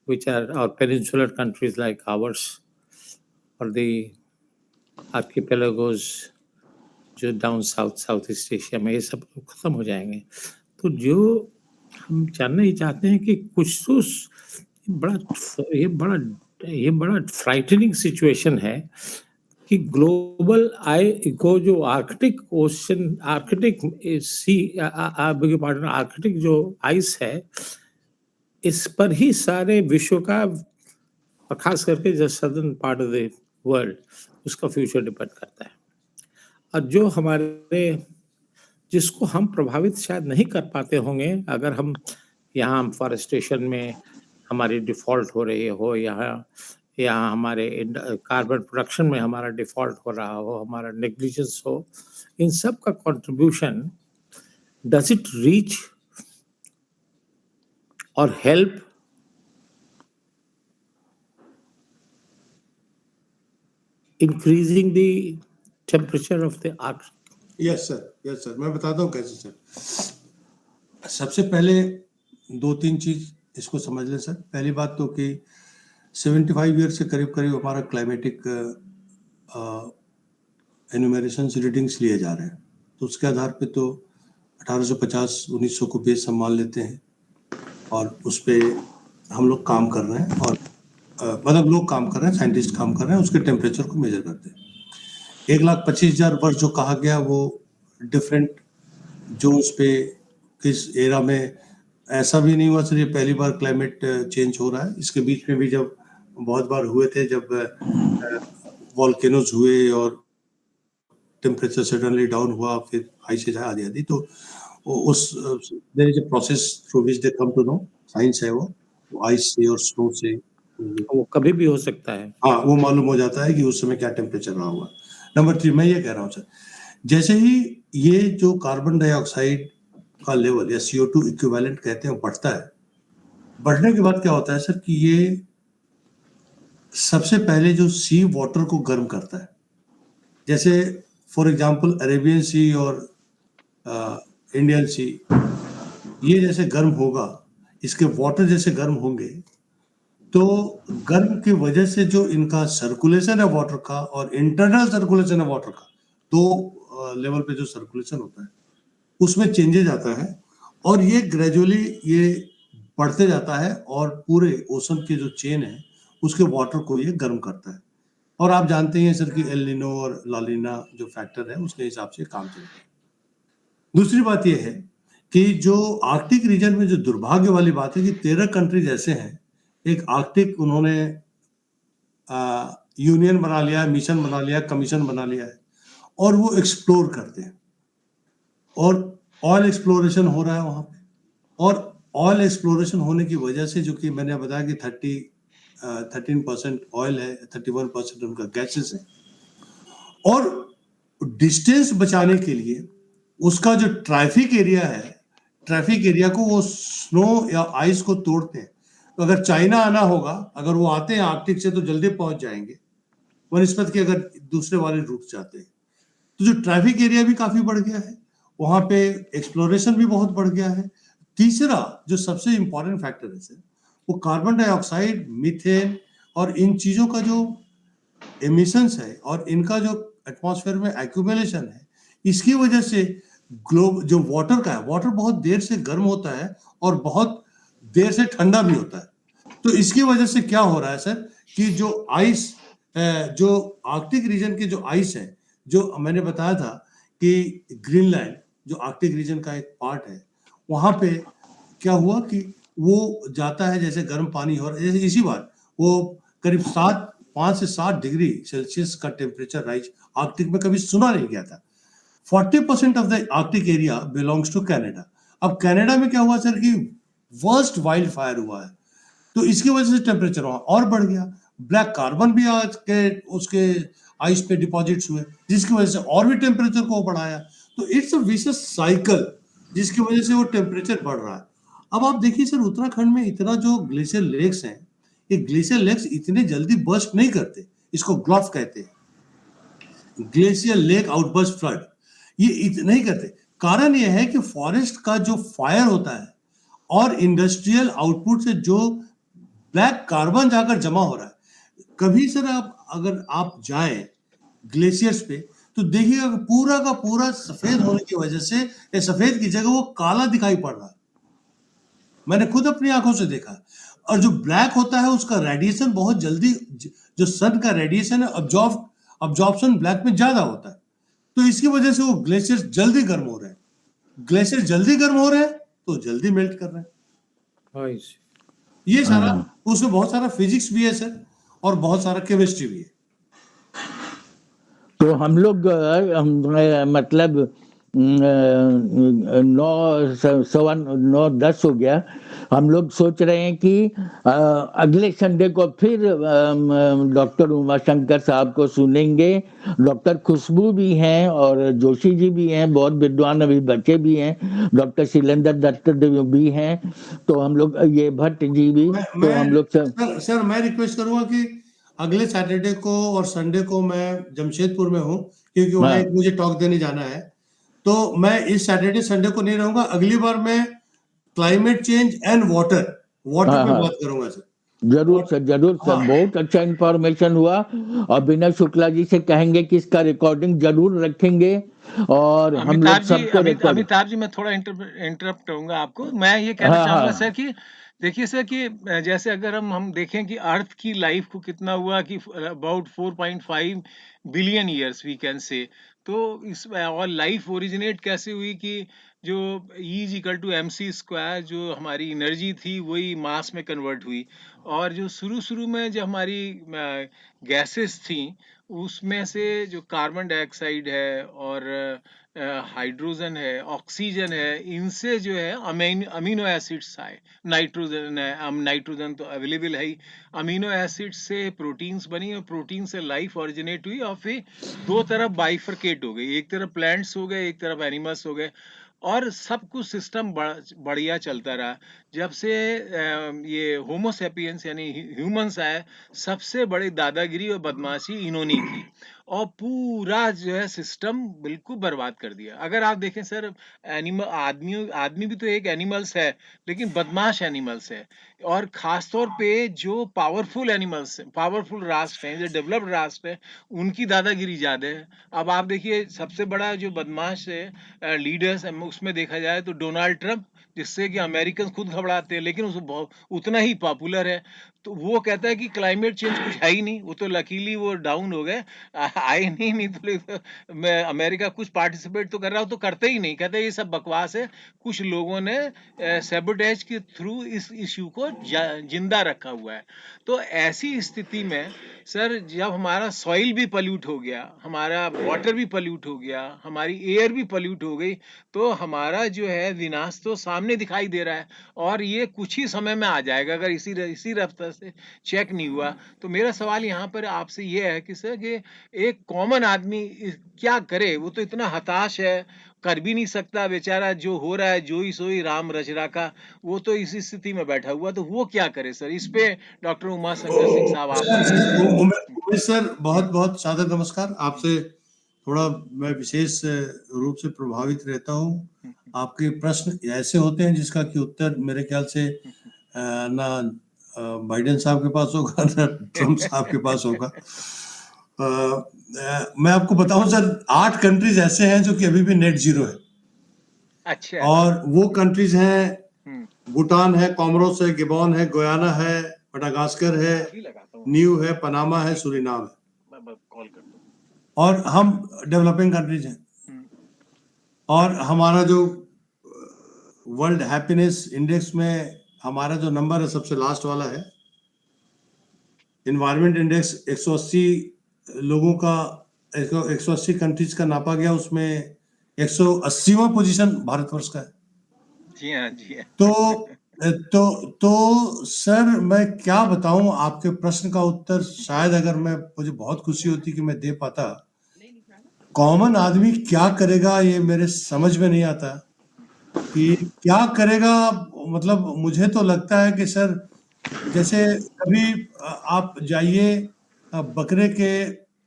which are our peninsular countries like ours, or the archipelagos जो down south east Asia में, ये सब खत्म हो जाएंगे। तो जो हम जानना ही चाहते हैं कि कुछ तो ये बड़ा फ्राइटनिंग सिचुएशन है कि ग्लोबल को जो आर्कटिक ओशन, आर्कटिक जो आइस है, इस पर ही सारे विश्व का, और खास करके जो southern part of the world, उसका फ्यूचर डिपेंड करता है। और जो जिसको हम प्रभावित शायद नहीं कर पाते होंगे, अगर हम यहाँ फॉरेस्टेशन में हमारी डिफॉल्ट हो रही हो, यहाँ हमारे कार्बन प्रोडक्शन में हमारा डिफॉल्ट हो रहा हो, हमारा नेग्लिजेंस हो, इन सब का कंट्रीब्यूशन, डज इट रीच और help increasing the temperature of the earth? Yes sir, मैं बताता हूँ कैसे सर। सबसे पहले 2-3 चीज इसको समझ लें सर। पहली बात तो कि 75 ईयर से करीब हमारा क्लाइमेटिक एनुमेरेशन रीडिंग्स लिए जा रहे हैं, तो उसके आधार पे तो 1850-1900 को बेस हम मान लेते हैं, और उस पे हम लोग काम कर रहे हैं, और मतलब लोग काम कर रहे हैं, साइंटिस्ट काम कर रहे हैं, उसके टेम्परेचर को मेजर करते हैं। 1,25,000 वर्ष जो कहा गया, वो डिफरेंट जोन्स पे किस एरा में, ऐसा भी नहीं हुआ सर ये पहली बार क्लाइमेट चेंज हो रहा है। इसके बीच में भी जब बहुत बार हुए थे, जब वॉल्केनोज हुए और टेम्परेचर सडनली डाउन हुआ, फिर आइस एज आदि, तो उस there is a process through which they come to know, science है वो आइस से और स्नो से वो कभी भी हो सकता है। हाँ, वो मालूम हो जाता है कि उस समय क्या टेम्परेचर रहा हुआ। नंबर 3, मैं ये कह रहा हूँ सर, जैसे ही ये जो कार्बन डाइऑक्साइड का लेवल या CO2 इक्विवेलेंट कहते हैं बढ़ता है, बढ़ने के बाद क्या होता है सर कि ये सबसे पहले जो सी वाटर को गर्म करता है। जैसे फॉर एग्जांपल अरेबियन सी और इंडियन सी, ये जैसे गर्म होगा, इसके वाटर जैसे गर्म होंगे, तो गर्म की वजह से जो इनका सर्कुलेशन है वाटर का और इंटरनल सर्कुलेशन है वाटर का, 2 लेवल पे जो सर्कुलेशन होता है उसमें चेंजेस आता है, और ये ग्रेजुअली ये बढ़ते जाता है, और पूरे ओशन के जो चेन है उसके वाटर को ये गर्म करता है। और आप जानते हैं सर कि एल नीनो और ला नीना जो फैक्टर है उसके हिसाब से काम चलता है। दूसरी बात ये है कि जो आर्कटिक रीजन में जो दुर्भाग्य वाली बात है कि 13 कंट्रीज ऐसे हैं, एक आर्कटिक उन्होंने यूनियन बना लिया है, मिशन बना लिया है, कमीशन बना लिया है, और वो एक्सप्लोर करते हैं, और ऑयल एक्सप्लोरेशन हो रहा है वहां पे। और ऑयल एक्सप्लोरेशन होने की वजह से, जो कि मैंने बताया कि 13% ऑयल है, 31% उनका गैसेस है, और डिस्टेंस बचाने के लिए उसका जो ट्रैफिक एरिया है, ट्रैफिक एरिया को वो स्नो या आइस को तोड़ते हैं। तो अगर चाइना आना होगा, अगर वो आते हैं आर्कटिक से, तो जल्दी पहुंच जाएंगे बनस्पत के, अगर दूसरे वाले रूट जाते हैं। तो जो ट्रैफिक एरिया भी काफी बढ़ गया है वहां पे, एक्सप्लोरेशन भी बहुत बढ़ गया है। तीसरा जो सबसे इंपॉर्टेंट फैक्टर है सर, वो कार्बन डाइऑक्साइड, मीथेन और इन चीजों का जो एमिशंस है और इनका जो एटमॉस्फेयर में एक्यूमुलेशन है, इसकी वजह से ग्लोब जो वाटर का है, वाटर बहुत देर से गर्म होता है और बहुत देर से ठंडा भी होता है। तो इसकी वजह से क्या हो रहा है सर, कि जो आइस, जो आर्कटिक रीजन के जो आइस है, जो मैंने बताया था कि ग्रीनलैंड जो आर्कटिक रीजन का एक पार्ट है, वहां पे क्या हुआ कि वो जाता है, जैसे गर्म पानी हो रहा है, जैसे इसी बार वो करीब 5 से 7 डिग्री सेल्सियस का टेम्परेचर राइज आर्कटिक में कभी सुना नहीं गया था। 40% of the Arctic area belongs to Canada. अब कनाडा में क्या हुआ सर कि वर्स्ट वाइल्ड फायर हुआ है, तो इसकी वजह से टेम्परेचर वहां और बढ़ गया। ब्लैक कार्बन भी आज के उसके आइस पे डिपॉजिट्स हुए, जिसकी वजह से और भी टेम्परेचर को बढ़ाया। तो इट्स अ विशस साइकिल, जिसकी वजह से वो टेम्परेचर बढ़ रहा है। अब आप देखिए सर, उत्तराखंड में इतना जो ग्लेशियर लेक्स हैं, ये ग्लेशियर लेक्स इतने जल्दी बर्स्ट नहीं करते, इसको ग्लॉफ कहते हैं, ग्लेशियर लेक आउटबर्स्ट फ्लड। ये नहीं करते। कारण ये है कि फॉरेस्ट का जो फायर होता है और इंडस्ट्रियल आउटपुट से जो ब्लैक कार्बन जाकर जमा हो रहा है, कभी सर आप अगर आप जाएं ग्लेशियर्स पे, तो देखिएगा कि पूरा का पूरा सफेद होने की वजह से, ये सफेद की जगह वो काला दिखाई पड़ रहा है। मैंने खुद अपनी आंखों से देखा। और जो ब्लैक होता है उसका रेडिएशन बहुत जल्दी, जो सन का रेडिएशन है, अब्जॉर्प्शन ब्लैक में ज्यादा होता है, तो इसकी वजह से वो ग्लेशियर जल्दी गर्म हो रहे हैं। ग्लेशियर जल्दी गर्म हो रहे हैं तो जल्दी मेल्ट कर रहे हैं। I see. ये सारा, हाँ। उसमें बहुत सारा फिजिक्स भी है सर, और बहुत सारा केमिस्ट्री भी है। तो हम लोग मतलब 9 10 हो गया। हम लोग सोच रहे हैं कि अगले संडे को फिर डॉक्टर उमाशंकर साहब को सुनेंगे। डॉक्टर खुशबू भी हैं और जोशी जी भी हैं, बहुत विद्वान अभी बचे भी हैं, डॉक्टर शैलेंद्र दत्त भी हैं, तो हम लोग ये भट्ट जी भी, तो हम लोग सब सर मैं रिक्वेस्ट करूंगा कि अगले सैटरडे को और संडे को मैं जमशेदपुर में हूँ, क्योंकि वहाँ हाँ। एक मुझे टॉक देने जाना है। तो मैं इस सैटरडे संडे को नहीं रहूंगा। अगली बार मैं क्लाइमेट चेंज एंड वाटर हाँ, पे हाँ। बात करूंगा सर। जरूर सर, जरूर सर, हाँ, बहुत अच्छा इंफॉर्मेशन हुआ। और विनय शुक्ला जी से कहेंगे कि इसका रिकॉर्डिंग जरूर रखेंगे, और हम लोग सबको रिकॉर्ड। अमिताभ जी, मैं थोड़ा इंटरप्ट करूंगा आपको। मैं ये कहना हाँ, चाहूंगा हाँ। सर कि देखिए सर कि जैसे अगर हम देखें कि अर्थ की लाइफ को कितना हुआ कि about 4.5 billion years we can say, तो इस और लाइफ ओरिजिनेट कैसे हुई कि जो E is equal to mc², जो हमारी एनर्जी थी वही मास में कन्वर्ट हुई। और जो शुरू में जो हमारी गैसेस थी, उसमें से जो कार्बन डाइऑक्साइड है और हाइड्रोजन है, ऑक्सीजन है, इनसे जो है अमीनो एसिड्स आए। नाइट्रोजन है, नाइट्रोजन तो अवेलेबल है ही। अमीनो एसिड से प्रोटीन्स बनी और प्रोटीन से लाइफ ओरिजिनेट हुई, और फिर दो तरफ बाइफरकेट हो गई, एक तरफ प्लांट्स हो गए, एक तरफ एनिमल्स हो गए, और सब कुछ सिस्टम बढ़िया चलता रहा। जब से ये होमो सेपियंस यानी ह्यूमंस आए, सबसे बड़ी दादागिरी और बदमाशी इन्होंने की, और पूरा जो है सिस्टम बिल्कुल बर्बाद कर दिया। अगर आप देखें सर, आदमी भी तो एक एनिमल्स है, लेकिन बदमाश एनिमल्स है। और खास तौर पे जो पावरफुल एनिमल्स हैं, पावरफुल राष्ट्र हैं, जो डेवलप्ड राष्ट्र हैं, उनकी दादागिरी ज्यादा है। अब आप देखिए, सबसे बड़ा जो बदमाश है लीडर्स, उसमें देखा जाए तो डोनाल्ड ट्रंप, जिससे कि अमेरिकन खुद घबराते हैं, लेकिन उतना ही पॉपुलर है। तो वो कहता है कि क्लाइमेट चेंज कुछ है ही नहीं, वो तो लकीली वो डाउन हो गए, आए नहीं तो मैं अमेरिका कुछ पार्टिसिपेट तो कर रहा हूँ तो करते ही नहीं, कहते ये सब बकवास है, कुछ लोगों ने सैबोटेज के थ्रू इस इश्यू को जिंदा रखा हुआ है। तो ऐसी स्थिति में सर जब हमारा सॉइल भी पल्यूट हो गया, हमारा वाटर भी पल्यूट हो गया, हमारी एयर भी पल्यूट हो गई, तो हमारा जो है विनाश तो सामने दिखाई दे रहा है और ये कुछ ही समय में आ जाएगा अगर इसी रफ्तार से चेक नहीं हुआ। तो मेरा सवाल यहाँ पर आपसे ये है कि सर कि एक कॉमन आदमी क्या करे, वो तो इतना हताश है, कर भी नहीं सकता बेचारा, जो हो रहा है जो ही सोई राम रच राका, वो तो इसी स्थिति में बैठा हुआ, तो वो क्या करे सर? इस पे डॉक्टर उमा शंकर सिंह साहब आप सर, कुछ कहें। उमेश सर, बहुत बहुत सादर नमस्कार। आपसे थोड़ा मैं विशेष रूप से प्रभावित रहता हूँ। आपके प्रश्न ऐसे होते हैं जिसका कि उत्तर मेरे ख्याल से ना बाइडेन साहब के पास होगा ना ट्रम्प साहब के पास होगा। मैं आपको बताऊं सर, 8 कंट्रीज ऐसे हैं जो कि अभी भी नेट जीरो है। अच्छा। और वो कंट्रीज हैं, भूटान है, कोमोरोस है, गिबॉन है, गुयाना है, मडागास्कर है, न्यू है, पनामा है, सुरिनाम है, कॉल कर दो। और हम डेवलपिंग कंट्रीज हैं। और हमारा जो वर्ल्ड हैप्पीनेस इंडेक्स में हमारा जो नंबर है सबसे लास्ट वाला है। एनवायरमेंट इंडेक्स 180 लोगों का 180 कंट्रीज का नापा गया, उसमें 180वां पोजीशन भारतवर्ष का है। जी हाँ, जी हाँ। तो सर मैं क्या बताऊं, आपके प्रश्न का उत्तर शायद अगर मुझे बहुत खुशी होती कि मैं दे पाता। कॉमन आदमी क्या करेगा ये मेरे समझ में नहीं आता कि क्या करेगा। मतलब मुझे तो लगता है कि सर जैसे कभी आप जाइए बकरे के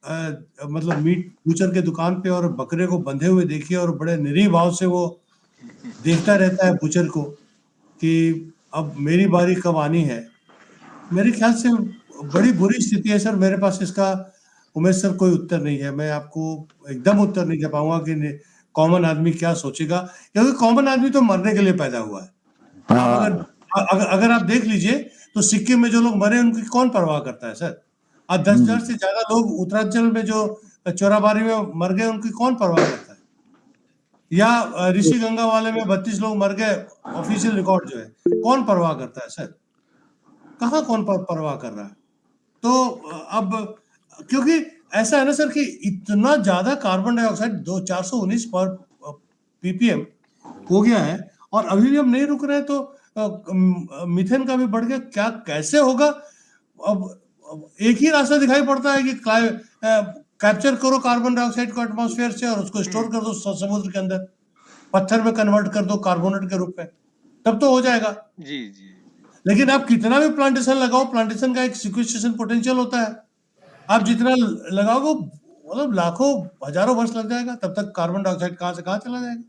मतलब मीट बूचर के दुकान पे और बकरे को बंधे हुए देखिए और बड़े निरीह भाव से वो देखता रहता है बूचर को कि अब मेरी बारी कब आनी है। मेरे ख्याल से बड़ी बुरी स्थिति है सर। मेरे पास इसका उमेश सर कोई उत्तर नहीं है। मैं आपको एकदम उत्तर नहीं दे पाऊंगा कि कॉमन आदमी क्या सोचेगा, क्योंकि कॉमन आदमी तो मरने के लिए पैदा हुआ है। अगर आप देख लीजिए तो सिक्किम में जो लोग मरे उनकी कौन परवाह करता है सर। आज 10,000 से ज्यादा लोग उत्तरांचल में जो चोराबारी में मर गए उनकी कौन परवाह करता है। या ऋषि गंगा वाले में 32 लोग मर गए, ऑफिशियल रिकॉर्ड जो है, कौन परवाह करता है सर? कहाँ कौन परवाह कर रहा है? तो अब क्योंकि ऐसा है ना सर कि इतना ज्यादा कार्बन डाइऑक्साइड 419 पर ppm हो गया है और अभी भी हम नहीं रुक रहे हैं। तो मीथेन का भी बढ़ गया, क्या कैसे होगा? अब एक ही रास्ता दिखाई पड़ता है कि कैप्चर करो कार्बन डाइऑक्साइड को एटमॉस्फेयर से और उसको स्टोर कर दो समुद्र के अंदर, पत्थर में कन्वर्ट कर दो कार्बोनेट के रूप में, तब तो हो जाएगा। जी जी। लेकिन आप कितना भी प्लांटेशन लगाओ, प्लांटेशन का एक सिक्वेस्ट्रेशन पोटेंशियल होता है। आप जितना लगाओगे मतलब लाखों हजारों वर्ष लग जाएगा, तब तक कार्बन डाइऑक्साइड कहां से कहां चला जाएगा।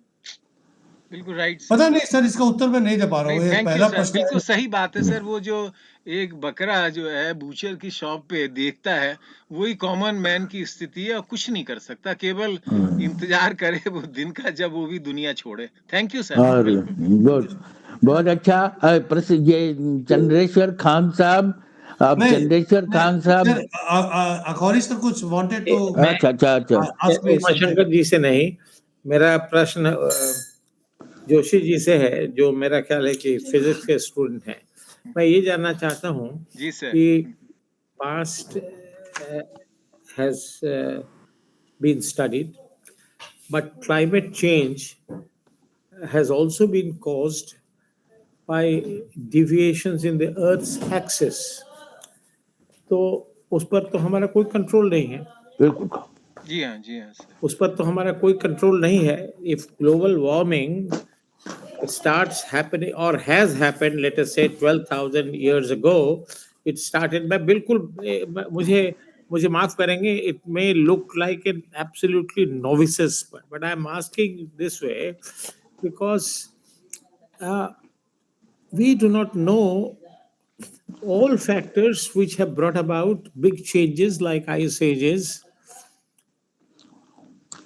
बिल्कुल राइट पता नहीं सर, इसका उत्तर मैं नहीं दे पा रहा हूँ। ये थैंक यू पहला सर, प्रश्न बिल्कुल है। सही बात है सर। वो जो एक बकरा जो है बूचर की शॉप पे देखता है, वही कॉमन मैन की स्थिति है और कुछ नहीं कर सकता, केवल इंतजार करे वो दिन का जब वो भी दुनिया छोड़े। Thank you sir. गुड, बहुत अच्छा। ये चंद्रेश्वर खान साहब, अब नहीं, चंद्रेश्वर खान साहब। सर अखौरी सर कुछ वांटेड टू अच्छा। Ask me something. Umashankar ji से नहीं, मेरा प्रश्न जोशी जी से है, जो मेरा ख्याल है कि फिजिक्स के स्टूडेंट हैं। मैं ये जानना चाहता हूँ जी सर। कि past has been studied, but climate change has also been caused by deviations in the Earth's axis. तो उस पर तो हमारा कोई कंट्रोल नहीं है। बिल्कुल। जी हाँ सर। उस पर तो हमारा कोई कंट्रोल नहीं है। If global warming starts happening or has happened, let us say 12,000 years ago, it started. मैं बिल्कुल मुझे माफ करेंगे, it may look like an absolutely novices, but I'm asking this way because we do not know all factors which have brought about big changes like ice ages.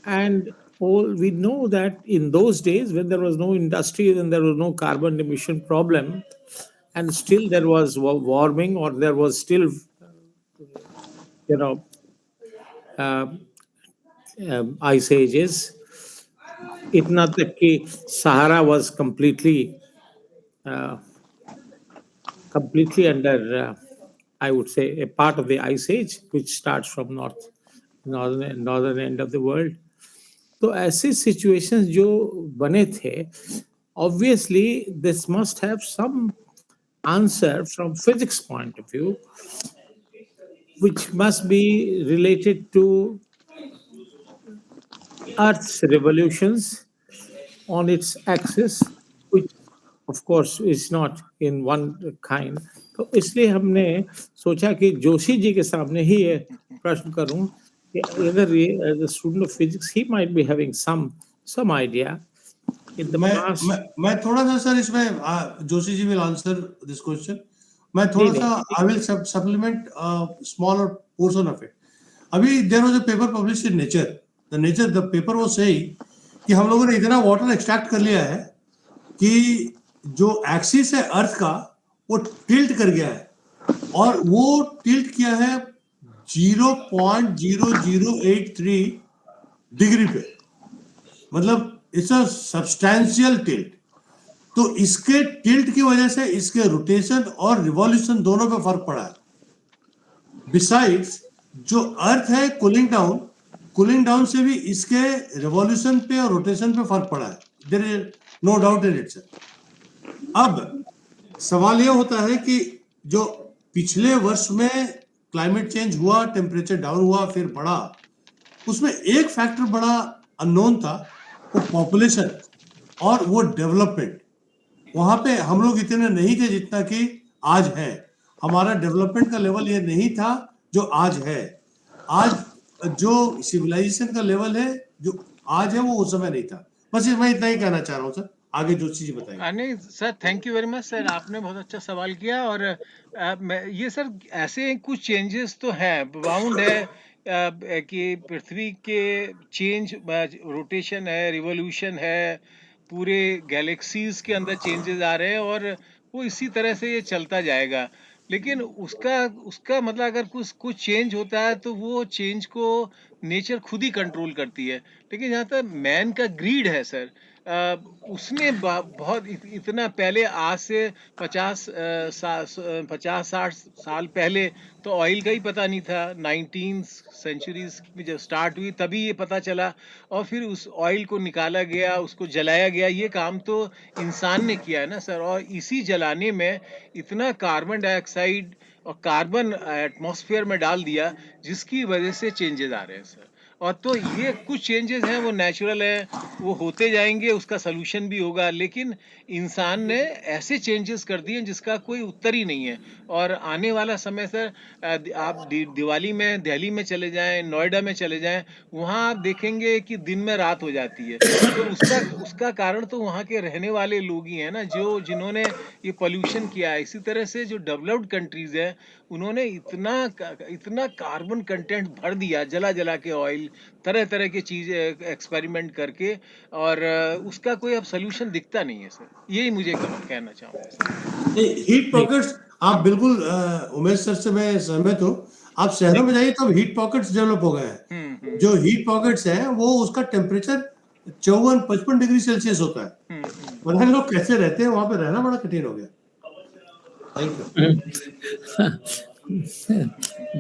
And we know that in those days when there was no industry, when there was no carbon emission problem, and still there was warming, or there was still, you know, ice ages. इतना तक कि Sahara was completely under, I would say, a part of the ice age, which starts from northern end of the world. तो ऐसे situations जो बने थे, obviously this must have some answer from physics point of view, which must be related to Earth's revolutions on its axis, which of course is not in one kind. तो इसलिए हमने सोचा कि जोशी जी के सामने ही ये प्रश्न करूं कि अगर ये as a student of physics he might be having some idea in the past. मैं थोड़ा सा सर इसमें Joshi ji will answer this question. मैं थोड़ा सा I will supplement a smaller portion of it. अभी there was a paper published in Nature. The paper was saying कि हम लोगों ने इतना वाटर एक्सट्रैक्ट कर लिया है कि जो एक्सिस है अर्थ का वो टिल्ट कर गया है, और वो टिल्ट किया है 0.0083 डिग्री पे, मतलब इट्स अ सब्सटैंशियल टिल्ट. तो इसके टिल्ट की वजह से इसके रोटेशन और रिवॉल्यूशन दोनों पे फर्क पड़ा है. बिसाइड्स जो अर्थ है कूलिंग डाउन से भी इसके रिवॉल्यूशन पे और रोटेशन पे फर्क पड़ा है. There is no doubt in it. अब सवाल यह होता है कि जो पिछले वर्ष में क्लाइमेट चेंज हुआ, टेम्परेचर डाउन हुआ, फिर बढ़ा, उसमें एक फैक्टर बड़ा अननोन था, वो पॉपुलेशन और वो डेवलपमेंट. वहां पे हम लोग इतने नहीं थे जितना कि आज है. हमारा डेवलपमेंट का लेवल ये नहीं था जो आज है. आज जो सिविलाइजेशन का लेवल है जो आज है वो उस समय नहीं था. बस मैं इतना ही कहना चाह रहा हूँ सर. आगे जो चीज बताएंगे. नहीं sir, thank you very much sir, आपने बहुत अच्छा सवाल किया. और ये सर ऐसे कुछ चेंजेस तो हैं, बाउंड है कि पृथ्वी के चेंज, रोटेशन है, रिवॉल्यूशन है, पूरे गैलेक्सीज के अंदर चेंजेस आ रहे हैं और वो इसी तरह से ये चलता जाएगा. लेकिन उसका मतलब अगर कुछ चेंज होता है तो वो चेंज को नेचर खुद ही कंट्रोल करती है. लेकिन जहाँ तक मैन का ग्रीड है सर, उसने बहुत इतना पहले, आज से 50-60 साल पहले तो ऑयल का ही पता नहीं था. 19th सेंचुरीज में जब स्टार्ट हुई तभी ये पता चला, और फिर उस ऑयल को निकाला गया, उसको जलाया गया. ये काम तो इंसान ने किया है ना सर. और इसी जलाने में इतना कार्बन डाइऑक्साइड और कार्बन एटमॉस्फेयर में डाल दिया जिसकी वजह से चेंजेस आ रहे हैं सर. और तो ये कुछ चेंजेस हैं वो नेचुरल हैं, वो होते जाएंगे, उसका सलूशन भी होगा. लेकिन इंसान ने ऐसे चेंजेस कर दिए जिसका कोई उत्तर ही नहीं है. और आने वाला समय सर, आप दिवाली में दिल्ली में चले जाएं, नोएडा में चले जाएं, वहाँ आप देखेंगे कि दिन में रात हो जाती है. तो उसका कारण तो वहाँ के रहने वाले लोग ही हैं ना, जिन्होंने ये पोल्यूशन किया है. इसी तरह से जो डेवलप्ड कंट्रीज है उन्होंने इतना कार्बन कंटेंट भर दिया, जला के ऑयल, तरह की चीज एक्सपेरिमेंट करके, और उसका कोई अब सोल्यूशन दिखता नहीं है सर. यही मुझे कहना चाहूंगा सर. हीट पॉकेट्स, आप बिल्कुल उमेश सर से मैं सहमत हूँ. आप शहरों में जाइए तो हीट पॉकेट्स डेवलप हो गए हैं. जो हीट पॉकेट्स हैं वो उसका टेम्परेचर 54-55 डिग्री सेल्सियस होता है. पता नहीं लोग कैसे रहते हैं, वहां पे रहना बड़ा कठिन हो गया. Thank you.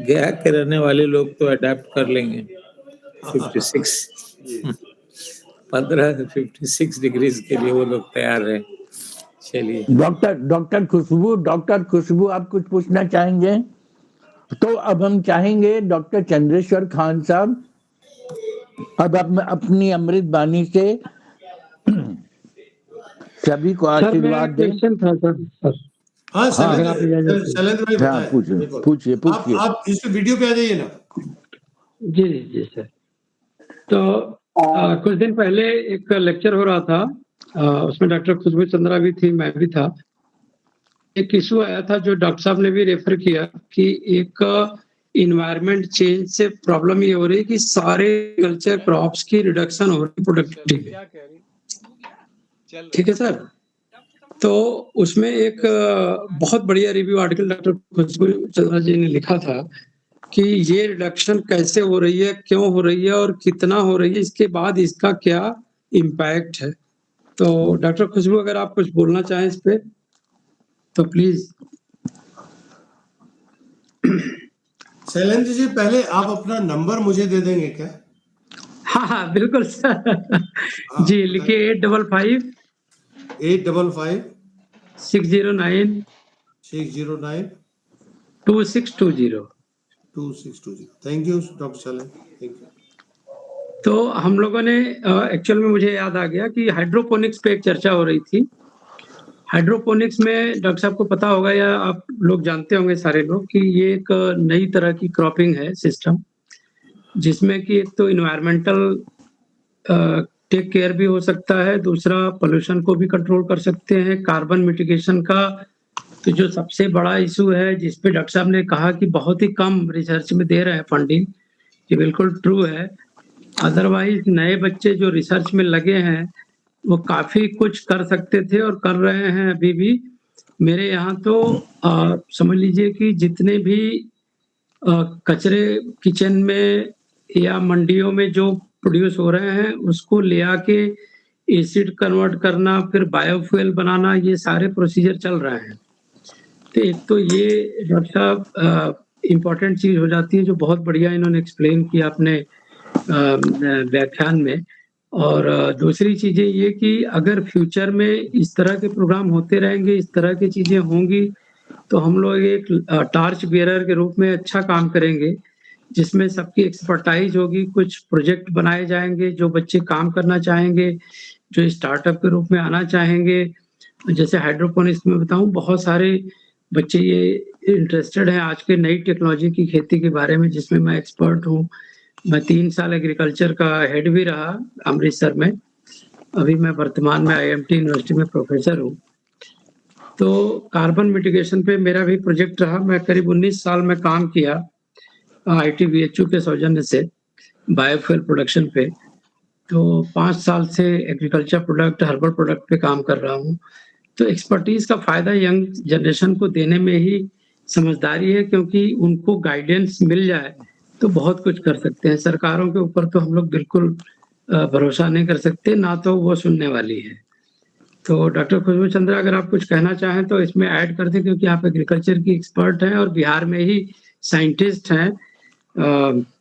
गया के रहने वाले लोग तो अडेप्ट कर लेंगे. 56 डिग्रीज के लिए वो लोग तैयार हैं. चलिए डॉक्टर खुशबू आप कुछ पूछना चाहेंगे? तो अब हम चाहेंगे डॉक्टर चंद्रेश्वर खान साहब, अब अपनी अमृत वाणी से सभी को आशीर्वाद दें. हाँ शैलेंद्र भाई बताएं. पूछिए. आप इस वीडियो पे आ जाइए ना. जी सर. तो कुछ दिन पहले एक लेक्चर हो रहा था, उसमें डॉक्टर खुशबू चंद्रा भी थी, मैं भी था. एक इशू आया था जो डॉक्टर साहब ने भी रेफर किया कि एक इन्वायरमेंट चेंज से प्रॉब्लम ये हो रही है कि सारे कल्चर क्रॉप्स की रिडक्शन हो रही है प्रोडक्टिविटी में. ठीक है सर. तो उसमें एक बहुत बढ़िया रिव्यू आर्टिकल डॉक्टर खुशबू चंद्रा जी ने लिखा था कि ये रिडक्शन कैसे हो रही है, क्यों हो रही है और कितना हो रही है, इसके बाद इसका क्या इम्पैक्ट है। तो डॉक्टर खुशबू अगर आप कुछ बोलना चाहें इस पे तो प्लीज। शैलेंद्र जी, पहले आप अपना नंबर मुझे दे देंगे क्या? हाँ बिल्कुल सर। हाँ, जी लिखिए 855 855 609 609 2620। 2620। Thank you doctor Shailendra, thank you. तो हम लोगों ने एक्चुअल में मुझे याद आ गया कि हाइड्रोपोनिक्स पे एक चर्चा हो रही थी। हाइड्रोपोनिक्स में डॉक्टर साहब को पता होगा या आप लोग जानते होंगे सारे लोग कि ये एक नई तरह की क्रॉपिंग है सिस्टम, जिसमें कि एक तो इन्वायरमेंटल टेक केयर भी हो सकता है, दूसरा पोल्यूशन को भी कंट्रोल कर सकते हैं, कार्बन मिटिगेशन का तो जो सबसे बड़ा इशू है जिस पे डॉक्टर साहब ने कहा कि बहुत ही कम रिसर्च में दे रहे हैं फंडिंग, ये बिल्कुल ट्रू है। अदरवाइज नए बच्चे जो रिसर्च में लगे हैं वो काफी कुछ कर सकते थे और कर रहे हैं अभी भी। मेरे यहाँ तो समझ लीजिए कि जितने भी कचरे किचन में या मंडियों में जो प्रोड्यूस हो रहे हैं उसको ले आके एसिड कन्वर्ट करना, फिर बायोफ्यूल बनाना, ये सारे प्रोसीजर चल रहे हैं। तो एक तो ये डॉक्टर साहब इम्पोर्टेंट चीज हो जाती है जो बहुत बढ़िया इन्होंने एक्सप्लेन किया अपने व्याख्यान में। और दूसरी चीजें ये कि अगर फ्यूचर में इस तरह के प्रोग्राम होते रहेंगे, इस तरह की चीजें होंगी, तो हम लोग एक टार्च बेयरर के रूप में अच्छा काम करेंगे, जिसमें सबकी एक्सपर्टाइज होगी। कुछ प्रोजेक्ट बनाए जाएंगे, जो बच्चे काम करना चाहेंगे, जो स्टार्टअप के रूप में आना चाहेंगे। जैसे हाइड्रोपोनिक्स में बताऊं, बहुत सारे बच्चे ये इंटरेस्टेड हैं आज के नई टेक्नोलॉजी की खेती के बारे में, जिसमें मैं एक्सपर्ट हूँ। मैं 3 साल एग्रीकल्चर का हेड भी रहा अमृतसर में। अभी मैं वर्तमान में IMT यूनिवर्सिटी में प्रोफेसर हूँ। तो कार्बन मिटिगेशन पे मेरा भी प्रोजेक्ट रहा। मैं करीब 19 साल में काम किया ITBHU के सौजन्य से बायोफ्यूल प्रोडक्शन पे। तो 5 साल से एग्रीकल्चर प्रोडक्ट, हर्बल प्रोडक्ट पे काम कर रहा हूँ। तो एक्सपर्टीज का फायदा यंग जनरेशन को देने में ही समझदारी है, क्योंकि उनको गाइडेंस मिल जाए तो बहुत कुछ कर सकते हैं। सरकारों के ऊपर तो हम लोग बिल्कुल भरोसा नहीं कर सकते, ना तो वो सुनने वाली है। तो डॉक्टर खुशबू चंद्रा, अगर आप कुछ कहना चाहें तो इसमें ऐड कर दें, क्योंकि आप एग्रीकल्चर की एक्सपर्ट हैं और बिहार में ही साइंटिस्ट हैं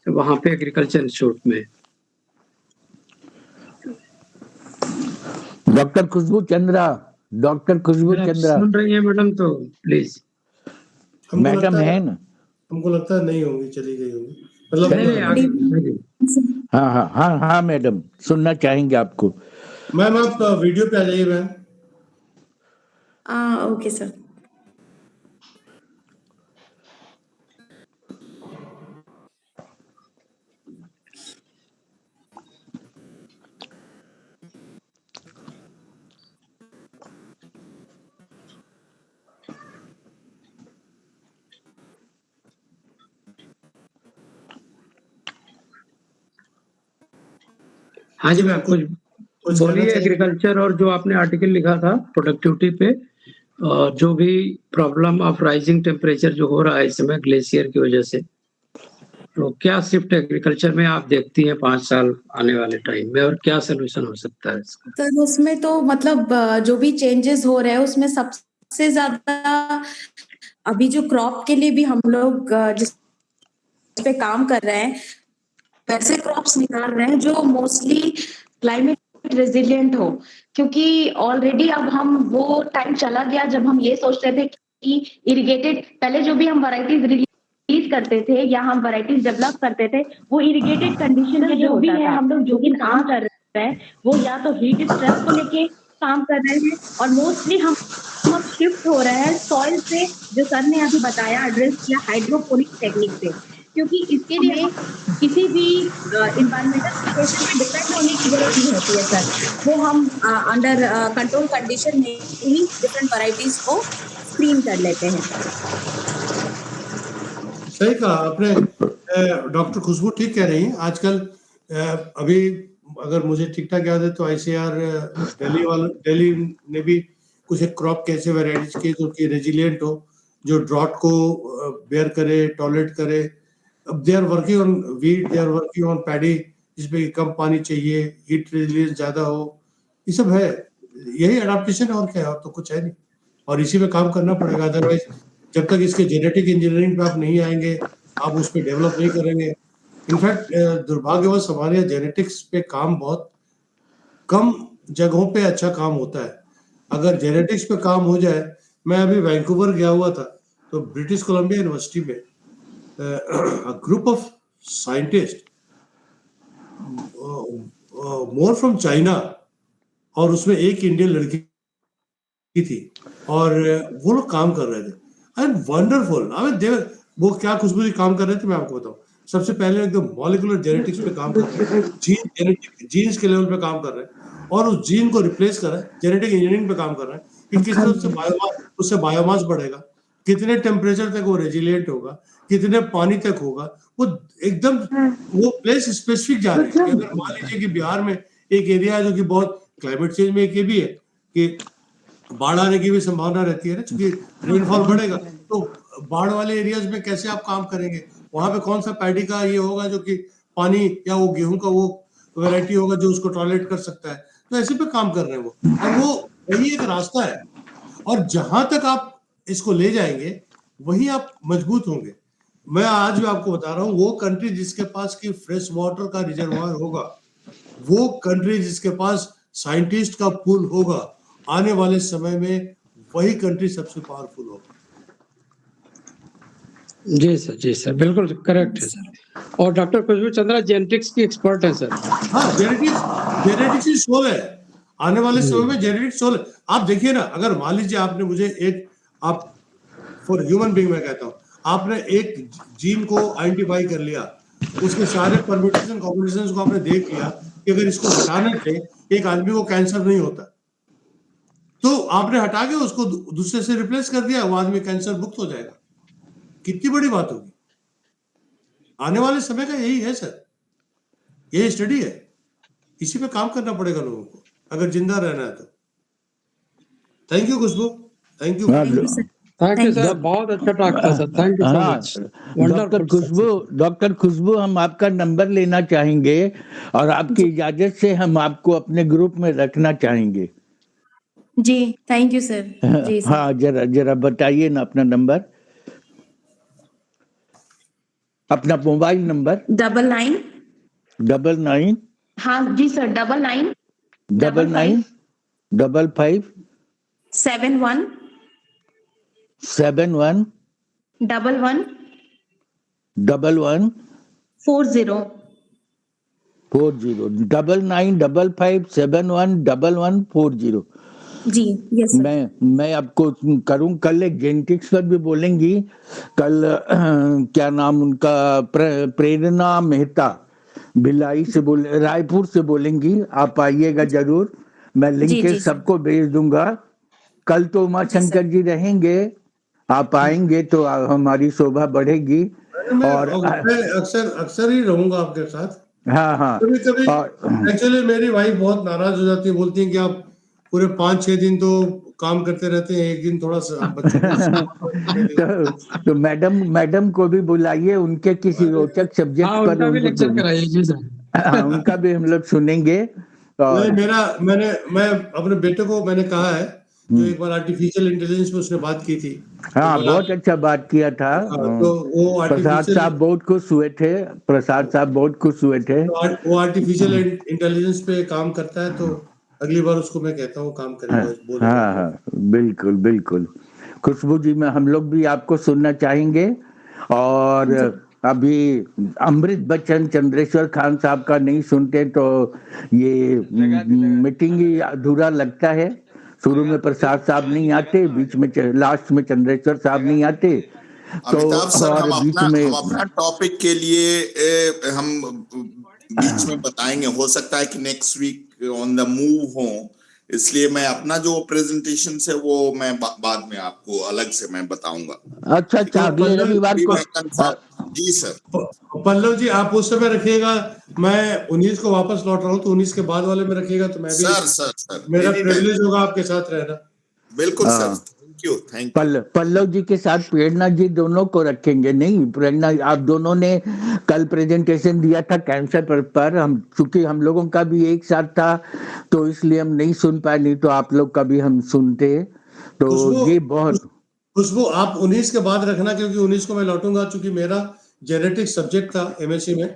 वहाँ पे एग्रीकल्चर इंस्टीट्यूट में। डॉक्टर खुशबू चंद्रा, डॉक्टर खुशबू अगर आप चंद्रा सुन रही हैं मैडम तो प्लीज। मैडम है ना? हमको लगता है नहीं होंगी, चली गई होंगी, मतलब नहीं, आगे। हाँ हाँ हाँ हाँ मैडम, सुनना चाहेंगे आपको। मैम आप वीडियो पे आ जाइए मैम। Okay sir. हाँ जी मैम, कुछ बोलिए एग्रीकल्चर और जो आपने आर्टिकल लिखा था प्रोडक्टिविटी पे, और जो भी प्रॉब्लम ऑफ राइजिंग टेम्परेचर जो हो रहा है इस समय ग्लेशियर की वजह से, तो क्या शिफ्ट एग्रीकल्चर में आप देखती हैं 5 साल आने वाले टाइम में, और क्या सोल्यूशन हो सकता है इसका? सर उसमें तो मतलब जो भी चेंजेस हो रहे हैं उसमें सबसे ज्यादा अभी जो क्रॉप के लिए भी हम लोग जिस पे काम कर रहे हैं, वैसे क्रॉप्स निकाल रहे हैं जो मोस्टली क्लाइमेट रेजिलिएंट हो, क्योंकि ऑलरेडी अब हम वो टाइम चला गया जब हम ये सोचते थे कि इरिगेटेड, पहले जो भी हम वैरायटीज रिलीज करते थे या हम वैरायटीज डेवलप करते थे वो इरिगेटेड कंडीशन में जो भी है हम लोग जो भी काम कर रहे हैं वो या तो हीट स्ट्रेस को लेके काम कर रहे हैं, और मोस्टली हम अब शिफ्ट हो रहे हैं सॉइल से, जो सर ने अभी बताया एड्रेस किया हाइड्रोपोनिक टेक्निक पे, क्योंकि इसके लिए किसी भी इन्वायरमेंटल सिचुएशन पे डिपेंड होने की जरूरत नहीं होती है सर। वो हम अंडर कंट्रोल कंडीशन में ही डिफरेंट वैरायटीज को स्क्रीन कर लेते हैं। सही कहा आपने, डॉक्टर खुशबू ठीक कह रही हैं। आजकल अभी अगर मुझे ठीक ठाक याद है तो ICAR दिल्ली ने भी कुछ एक क्रॉप के ऐसे वेराइटीज के जो कि रेजिलिएंट हो, जो ड्रॉट को बेयर करे, टॉलरेट करे। अब they are working on wheat, they are working on paddy, जिसमें कम पानी चाहिए, हीट रेजिलियंस ज्यादा हो, ये सब है। यही अडाप्टेशन है, और क्या है, और तो कुछ है नहीं। और इसी पे काम करना पड़ेगा, अदरवाइज जब तक इसके जेनेटिक इंजीनियरिंग पे आप नहीं आएंगे, आप उस पर डेवलप नहीं करेंगे। इनफैक्ट दुर्भाग्यवश हमारे यहाँ जेनेटिक्स पे काम बहुत कम जगहों पे अच्छा काम होता है। अगर जेनेटिक्स पे काम हो जाए, मैं अभी वैंकूवर गया हुआ था, तो ब्रिटिश कोलंबिया यूनिवर्सिटी में group of scientist more from China, और उसमें एक इंडियन लड़की थी, और वो लोग काम कर रहे थे एंड वंडरफुल। वो क्या खुशबू जी काम कर रहे थे, मैं आपको बताऊं। सबसे पहले एकदम मॉलिक्यूलर जेनेटिक्स पे काम कर रहे हैं, जीन्स के लेवल पे काम कर रहे हैं, और उस जीन को रिप्लेस कर रहे हैं, जेनेटिक इंजीनियरिंग पे काम कर रहे हैं कि किस तरह उससे बायोमास बढ़ेगा, कितने टेम्परेचर तक वो रेजिलिएंट होगा, कितने पानी तक होगा। वो एकदम वो प्लेस स्पेसिफिक जा रहे हैं। अगर मान लीजिए कि बिहार में एक एरिया है जो कि बहुत क्लाइमेट चेंज में एक ये भी है कि बाढ़ आने की भी संभावना रहती है ना, क्योंकि रेनफॉल बढ़ेगा, तो बाढ़ वाले एरियाज में कैसे आप काम करेंगे? वहां पे कौन सा पैडी का ये होगा जो कि पानी, या वो गेहूं का वो वैरायटी होगा जो उसको टॉलरेट कर सकता है? तो ऐसे पे काम कर रहे हैं वो, और वो वही एक रास्ता है। और जहां तक आप इसको ले जाएंगे, वही आप मजबूत होंगे। मैं आज भी आपको बता रहा हूँ, वो कंट्री जिसके पास की फ्रेश वाटर का रिजर्वायर होगा, वो कंट्री जिसके पास साइंटिस्ट का पूल होगा, आने वाले समय में वही कंट्री सबसे पावरफुल होगा। जी सर, बिल्कुल करेक्ट है सर। और डॉक्टर खुशबू चंद्रा जेनेटिक्स की एक्सपर्ट है सर। हाँ, जेनेटिक्स ही सोल है। आने वाले समय में जेनेटिक्स सोल है। आप देखिए ना, अगर मान लीजिए आपने मुझे आप फॉर ह्यूमन बीइंग मैं कहता हूँ, आपने एक जीन को आइडेंटिफाई कर लिया, उसके सारे परम्यूटेशन कॉम्बिनेशंस को आपने देख लिया कि अगर इसको हटाने से एक आदमी को कैंसर नहीं होता, तो आपने हटा के उसको दूसरे से रिप्लेस कर दिया, वो आदमी कैंसर मुक्त हो जाएगा। कितनी बड़ी बात होगी। आने वाले समय का यही है सर, यही स्टडी है। इसी पे काम करना पड़ेगा लोगों को, अगर जिंदा रहना है तो। Thank you Khushboo, thank you. Thank you sir, बहुत अच्छा टॉक था sir, thank you so much. Doctor Khushboo, हम आपका नंबर लेना चाहेंगे और आपकी इजाजत से हम आपको अपने ग्रुप में रखना चाहेंगे। जी थैंक यू सर। जी सर। हाँ, जरा बताइए ना अपना नंबर, अपना मोबाइल नंबर। 99 हाँ जी सर, 99 99 55 71 71 11 11 40 40 99 55 71 11 40। जी यस सर। मैं आपको करूं, कल एक जेनेटिक्स पर भी बोलेंगी। कल क्या नाम उनका, प्रेरणा मेहता भिलाई से रायपुर से बोलेंगी। आप आइएगा जरूर, मैं लिंक के सबको भेज दूंगा। कल तो उमा शंकर जी रहेंगे, आप आएंगे तो हमारी शोभा बढ़ेगी। और अक्सर ही रहूंगा आपके साथ। हाँ, कभी एक्चुअली मेरी वाइफ बहुत नाराज हो जाती है, बोलती है कि आप पूरे 5-6 दिन तो काम करते रहते हैं, एक दिन थोड़ा सा बच्चों तो मैडम को भी बुलाइए, उनके किसी रोचक सब्जेक्ट पर उनका भी लेक्चर कराइए जी सर। हाँ, उनका भी हम लोग सुनेंगे। मैं अपने बेटे को मैंने कहा है, तो एक बार आर्टिफिशियल इंटेलिजेंस पे उसने बात की थी। हाँ, बहुत अच्छा बात किया था। तो वो प्रसाद साहब बहुत खुश हुए थे। वो आर्टिफिशियल इंटेलिजेंस पे काम करता है, तो अगली बार उसको मैं कहता हूँ काम करेगा। हाँ, बिल्कुल। खुशबू जी, में हम लोग भी आपको सुनना चाहेंगे। और अभी अमृत बच्चन, चंद्रेश्वर खान साहब का नहीं सुनते तो ये मीटिंग ही अधूरा लगता है। शुरू में प्रसाद साहब नहीं आते, बीच में लास्ट में चंद्रेश्वर साहब नहीं आते, तो अमिताभ सर, हम अपना टॉपिक के लिए हम बीच में बताएंगे। हो सकता है कि next week on the move हो, इसलिए मैं अपना जो प्रेजेंटेशन है वो मैं बाद में आपको अलग से मैं बताऊंगा। अच्छा, अगले रविवार को। जी सर। पल्लव जी, आप उस समय रखिएगा, मैं 19 को वापस लौट रहा हूँ, तो 19 के बाद वाले में रखिएगा, तो मैं भी सर मेरा प्रिविलेज होगा आपके साथ रहना। बिल्कुल सर, हाँ। Thank you, thank you. Pallav ji के साथ प्रेरणा जी दोनों को रखेंगे। नहीं, प्रेरणा आप दोनों ने कल प्रेजेंटेशन दिया था कैंसर पर हम, चूंकि हम लोगों का भी एक साथ था तो इसलिए हम नहीं सुन पाए, नहीं तो आप लोग का भी हम सुनते। तो ये बहुत खुशबू आप 19 के बाद रखना, क्योंकि 19 को मैं लौटूंगा, चूंकि मेरा जेनेटिक्स सब्जेक्ट था एमएससी में।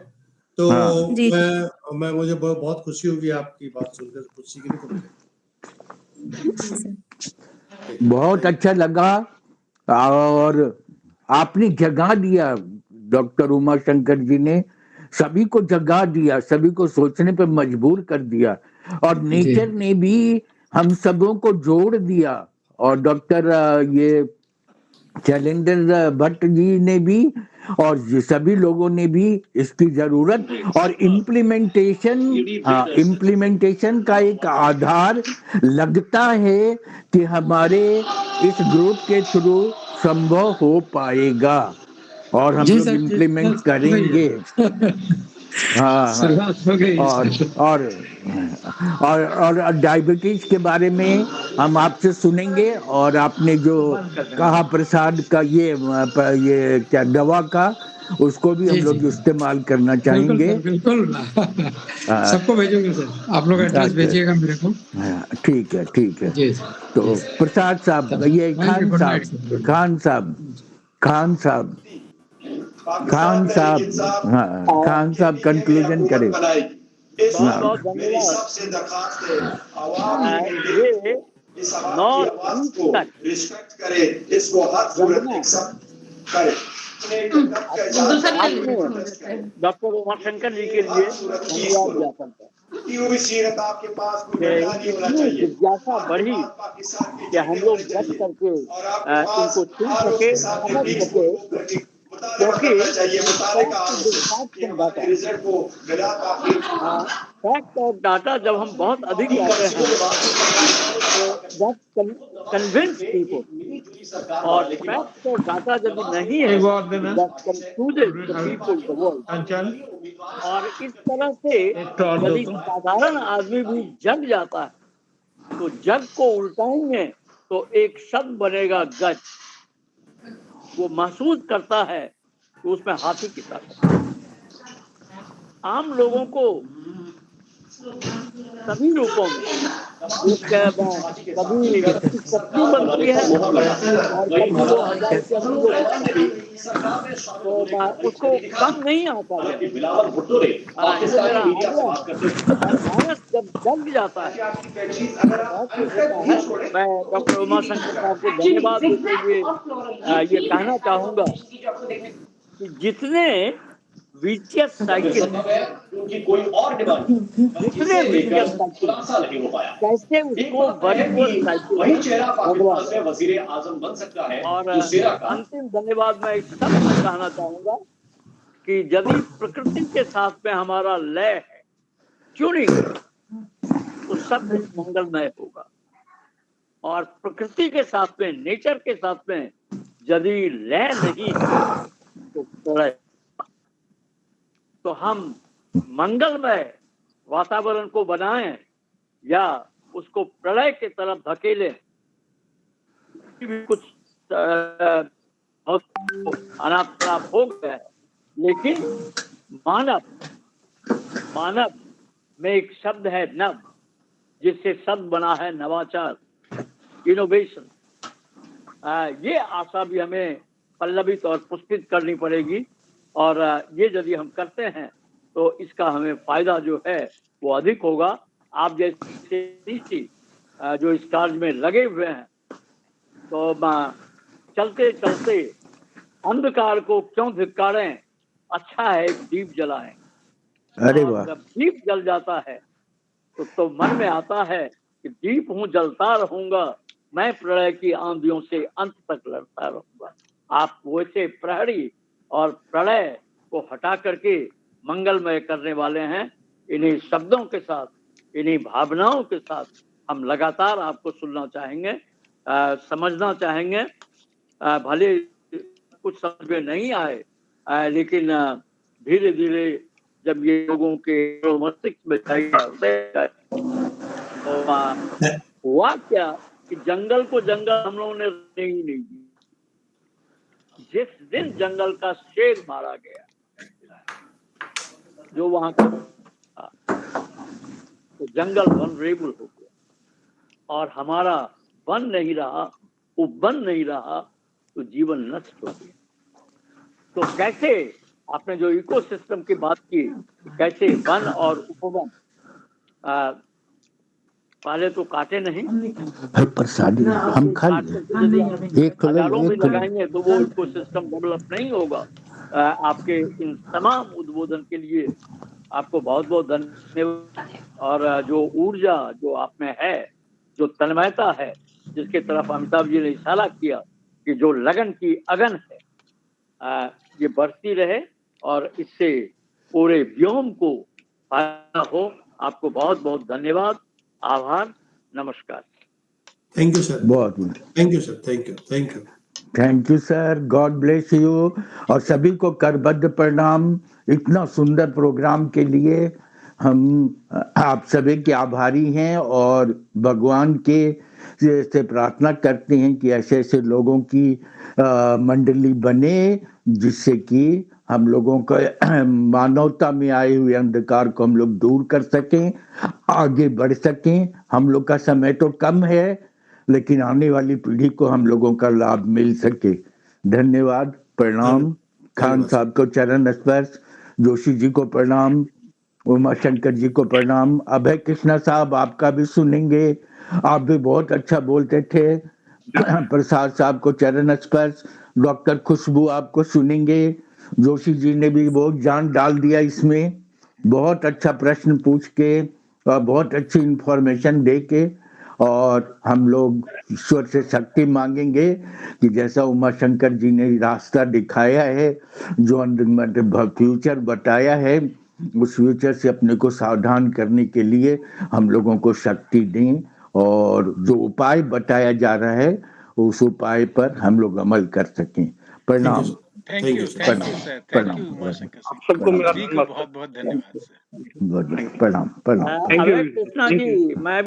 तो हाँ। जी। मैं मुझे बहुत खुशी होगी आपकी बात सुनकर, कुछ सीखने को मिलेगा। जी सर। बहुत अच्छा लगा और आपने जगा दिया, डॉक्टर उमा शंकर जी ने सभी को जगा दिया, सभी को सोचने पे मजबूर कर दिया, और नेचर ने भी हम सबों को जोड़ दिया, और डॉक्टर ये शैलेंद्र भट्ट जी ने भी, और ये सभी लोगों ने भी इसकी जरूरत और इम्प्लीमेंटेशन का एक आधार लगता है कि हमारे इस ग्रुप के थ्रू संभव हो पाएगा, और हम लोग इम्प्लीमेंट करेंगे। हाँ, शुरुआत हो गई। और डायबिटीज के बारे में हम आपसे सुनेंगे, और आपने जो कहा प्रसाद का ये क्या दवा का, उसको भी हम जी, लोग जी। इस्तेमाल करना बिल्कुल चाहेंगे। सर, बिल्कुल। हाँ, सबको भेजूंगा सर, आप लोग एड्रेस अच्छा, भेजिएगा मेरे को। हाँ, ठीक है, ठीक है। जी सर। तो जी सर। प्रसाद साहब, चलो, ये thank you, good night sir. Khan साहब, हाँ, खान साहब कंक्लूजन करें। बहुत बहुत धन्यवाद। ये 9 जून तक आपने डॉक्टर उमाशंकर जी के लिए धन्यवाद ज्ञापन था कि इतनी जिज्ञासा बढ़ी कि हम लोग बच करके इनको सुन सके, समझ सके, क्योंकि फैक्ट और डाटा जब हम बहुत अधिक लाते हैं तो कन्विंस पीपल, और फैक्ट और डाटा जब नहीं है और इस तरह से यदि साधारण आदमी भी जग जाता है तो जग को उल्टाएंगे तो एक शब्द बनेगा गज। वो महसूस करता है तो उसमें हाथी की ताकत। आम लोगों को सभी रूपों में कभी शक्ति बनती है और कभी वो 1000 से अधिक लोग बनती तो उसको कम नहीं आता है। मानस जब जग जाता है मैं डॉक्टर उमाशंकर साहब को धन्यवाद देते हुए ये कहना चाहूंगा कि जितने VCS साइकिल कैसे उसको वर्चुअल साइकिल। और अंतिम धन्यवाद मैं इस सब में कहना चाहूंगा कि यदि प्रकृति के साथ में हमारा लय है, ट्यूनिंग, तो सब कुछ मंगलमय होगा। और प्रकृति के साथ में, नेचर के साथ में यदि लय नहीं है तो प्रलय। तो हम मंगलमय वातावरण को बनाएं या उसको प्रलय के तरफ धकेलें, कुछ अनाप हो गया है। लेकिन मानव में एक शब्द है नव, जिससे शब्द बना है नवाचार, इनोवेशन। ये आशा भी हमें पल्लवित और पुष्पित करनी पड़ेगी, और ये यदि हम करते हैं तो इसका हमें फायदा जो है वो अधिक होगा। आप जैसे जो इस कार्य में लगे हुए हैं, तो चलते चलते अंधकार को क्यों धिक्कारें, अच्छा है एक दीप जलाएं। अरे वाह। जब दीप जल जाता है तो मन में आता है कि दीप हूं, जलता रहूंगा, मैं प्रलय की आंधियों से अंत तक लड़ता रहूंगा। आप वैसे प्रहरी और प्रलय को हटा करके मंगलमय करने वाले हैं। इन्हीं शब्दों के साथ, इन्हीं भावनाओं के साथ हम लगातार आपको सुनना चाहेंगे, समझना चाहेंगे। भले कुछ समझ में नहीं आए, लेकिन धीरे धीरे जब ये लोगों के मस्तिष्क में हुआ क्या कि जंगल को जंगल हम लोगों ने रहने ही नहीं दी। जिस दिन जंगल का शेर मारा गया, जो वहां का था, तो जंगल वनरेबल हो गया और हमारा वन नहीं रहा, उपवन नहीं रहा, तो जीवन नष्ट हो गया। तो कैसे आपने जो इकोसिस्टम की बात की, कैसे वन और उपवन पहले तो काटे नहीं, प्रसादी हम खा काट करके यदि आप एक हजारों भी एक लगाएंगे तो वो इकोसिस्टम डेवलप नहीं होगा। आपके इन तमाम उद्बोधन के लिए आपको बहुत बहुत धन्यवाद। और जो ऊर्जा जो आप में है, जो तन्मयता है, जिसके तरफ अमिताभ जी ने इशारा किया कि जो लगन की अगन है, ये बढ़ती रहे और इससे पूरे व्योम को फायदा हो। आपको बहुत बहुत धन्यवाद, आभार, नमस्कार। थैंक यू सर, बहुत thank you sir, thank you, thank you. Thank you sir, God bless you. और सभी को करबद्ध प्रणाम इतना सुंदर प्रोग्राम के लिए। हम आप सभी के आभारी हैं और भगवान के से प्रार्थना करते हैं कि ऐसे ऐसे लोगों की मंडली बने, जिससे कि हम लोगों को मानवता में आए हुए अंधकार को हम लोग दूर कर सकें, आगे बढ़ सकें। हम लोग का समय तो कम है, लेकिन आने वाली पीढ़ी को हम लोगों का लाभ मिल सके। धन्यवाद, प्रणाम। खान साहब को चरण स्पर्श, जोशी जी को प्रणाम, उमा शंकर जी को प्रणाम। अभय कृष्णा साहब आपका भी सुनेंगे, आप भी बहुत अच्छा बोलते थे। प्रसाद साहब को चरण स्पर्श, डॉक्टर खुशबू आपको सुनेंगे। जोशी जी ने भी बहुत जान डाल दिया इसमें, बहुत अच्छा प्रश्न पूछ के और बहुत अच्छी इंफॉर्मेशन दे के। और हम लोग ईश्वर से शक्ति मांगेंगे कि जैसा उमा शंकर जी ने रास्ता दिखाया है, जो फ्यूचर बताया है, उस फ्यूचर से अपने को सावधान करने के लिए हम लोगों को शक्ति दें। और जो उपाय बताया जा रहा है, उस उपाय पर हम लोग अमल कर सकें। प्रणाम। Thank you sir, thank you Umashankar आप सिंह, सबको मेरा सभी को नमस्कार। बहुत बहुत धन्यवाद सर। प्रणाम प्रणाम। अभय कृष्णा जी, मैं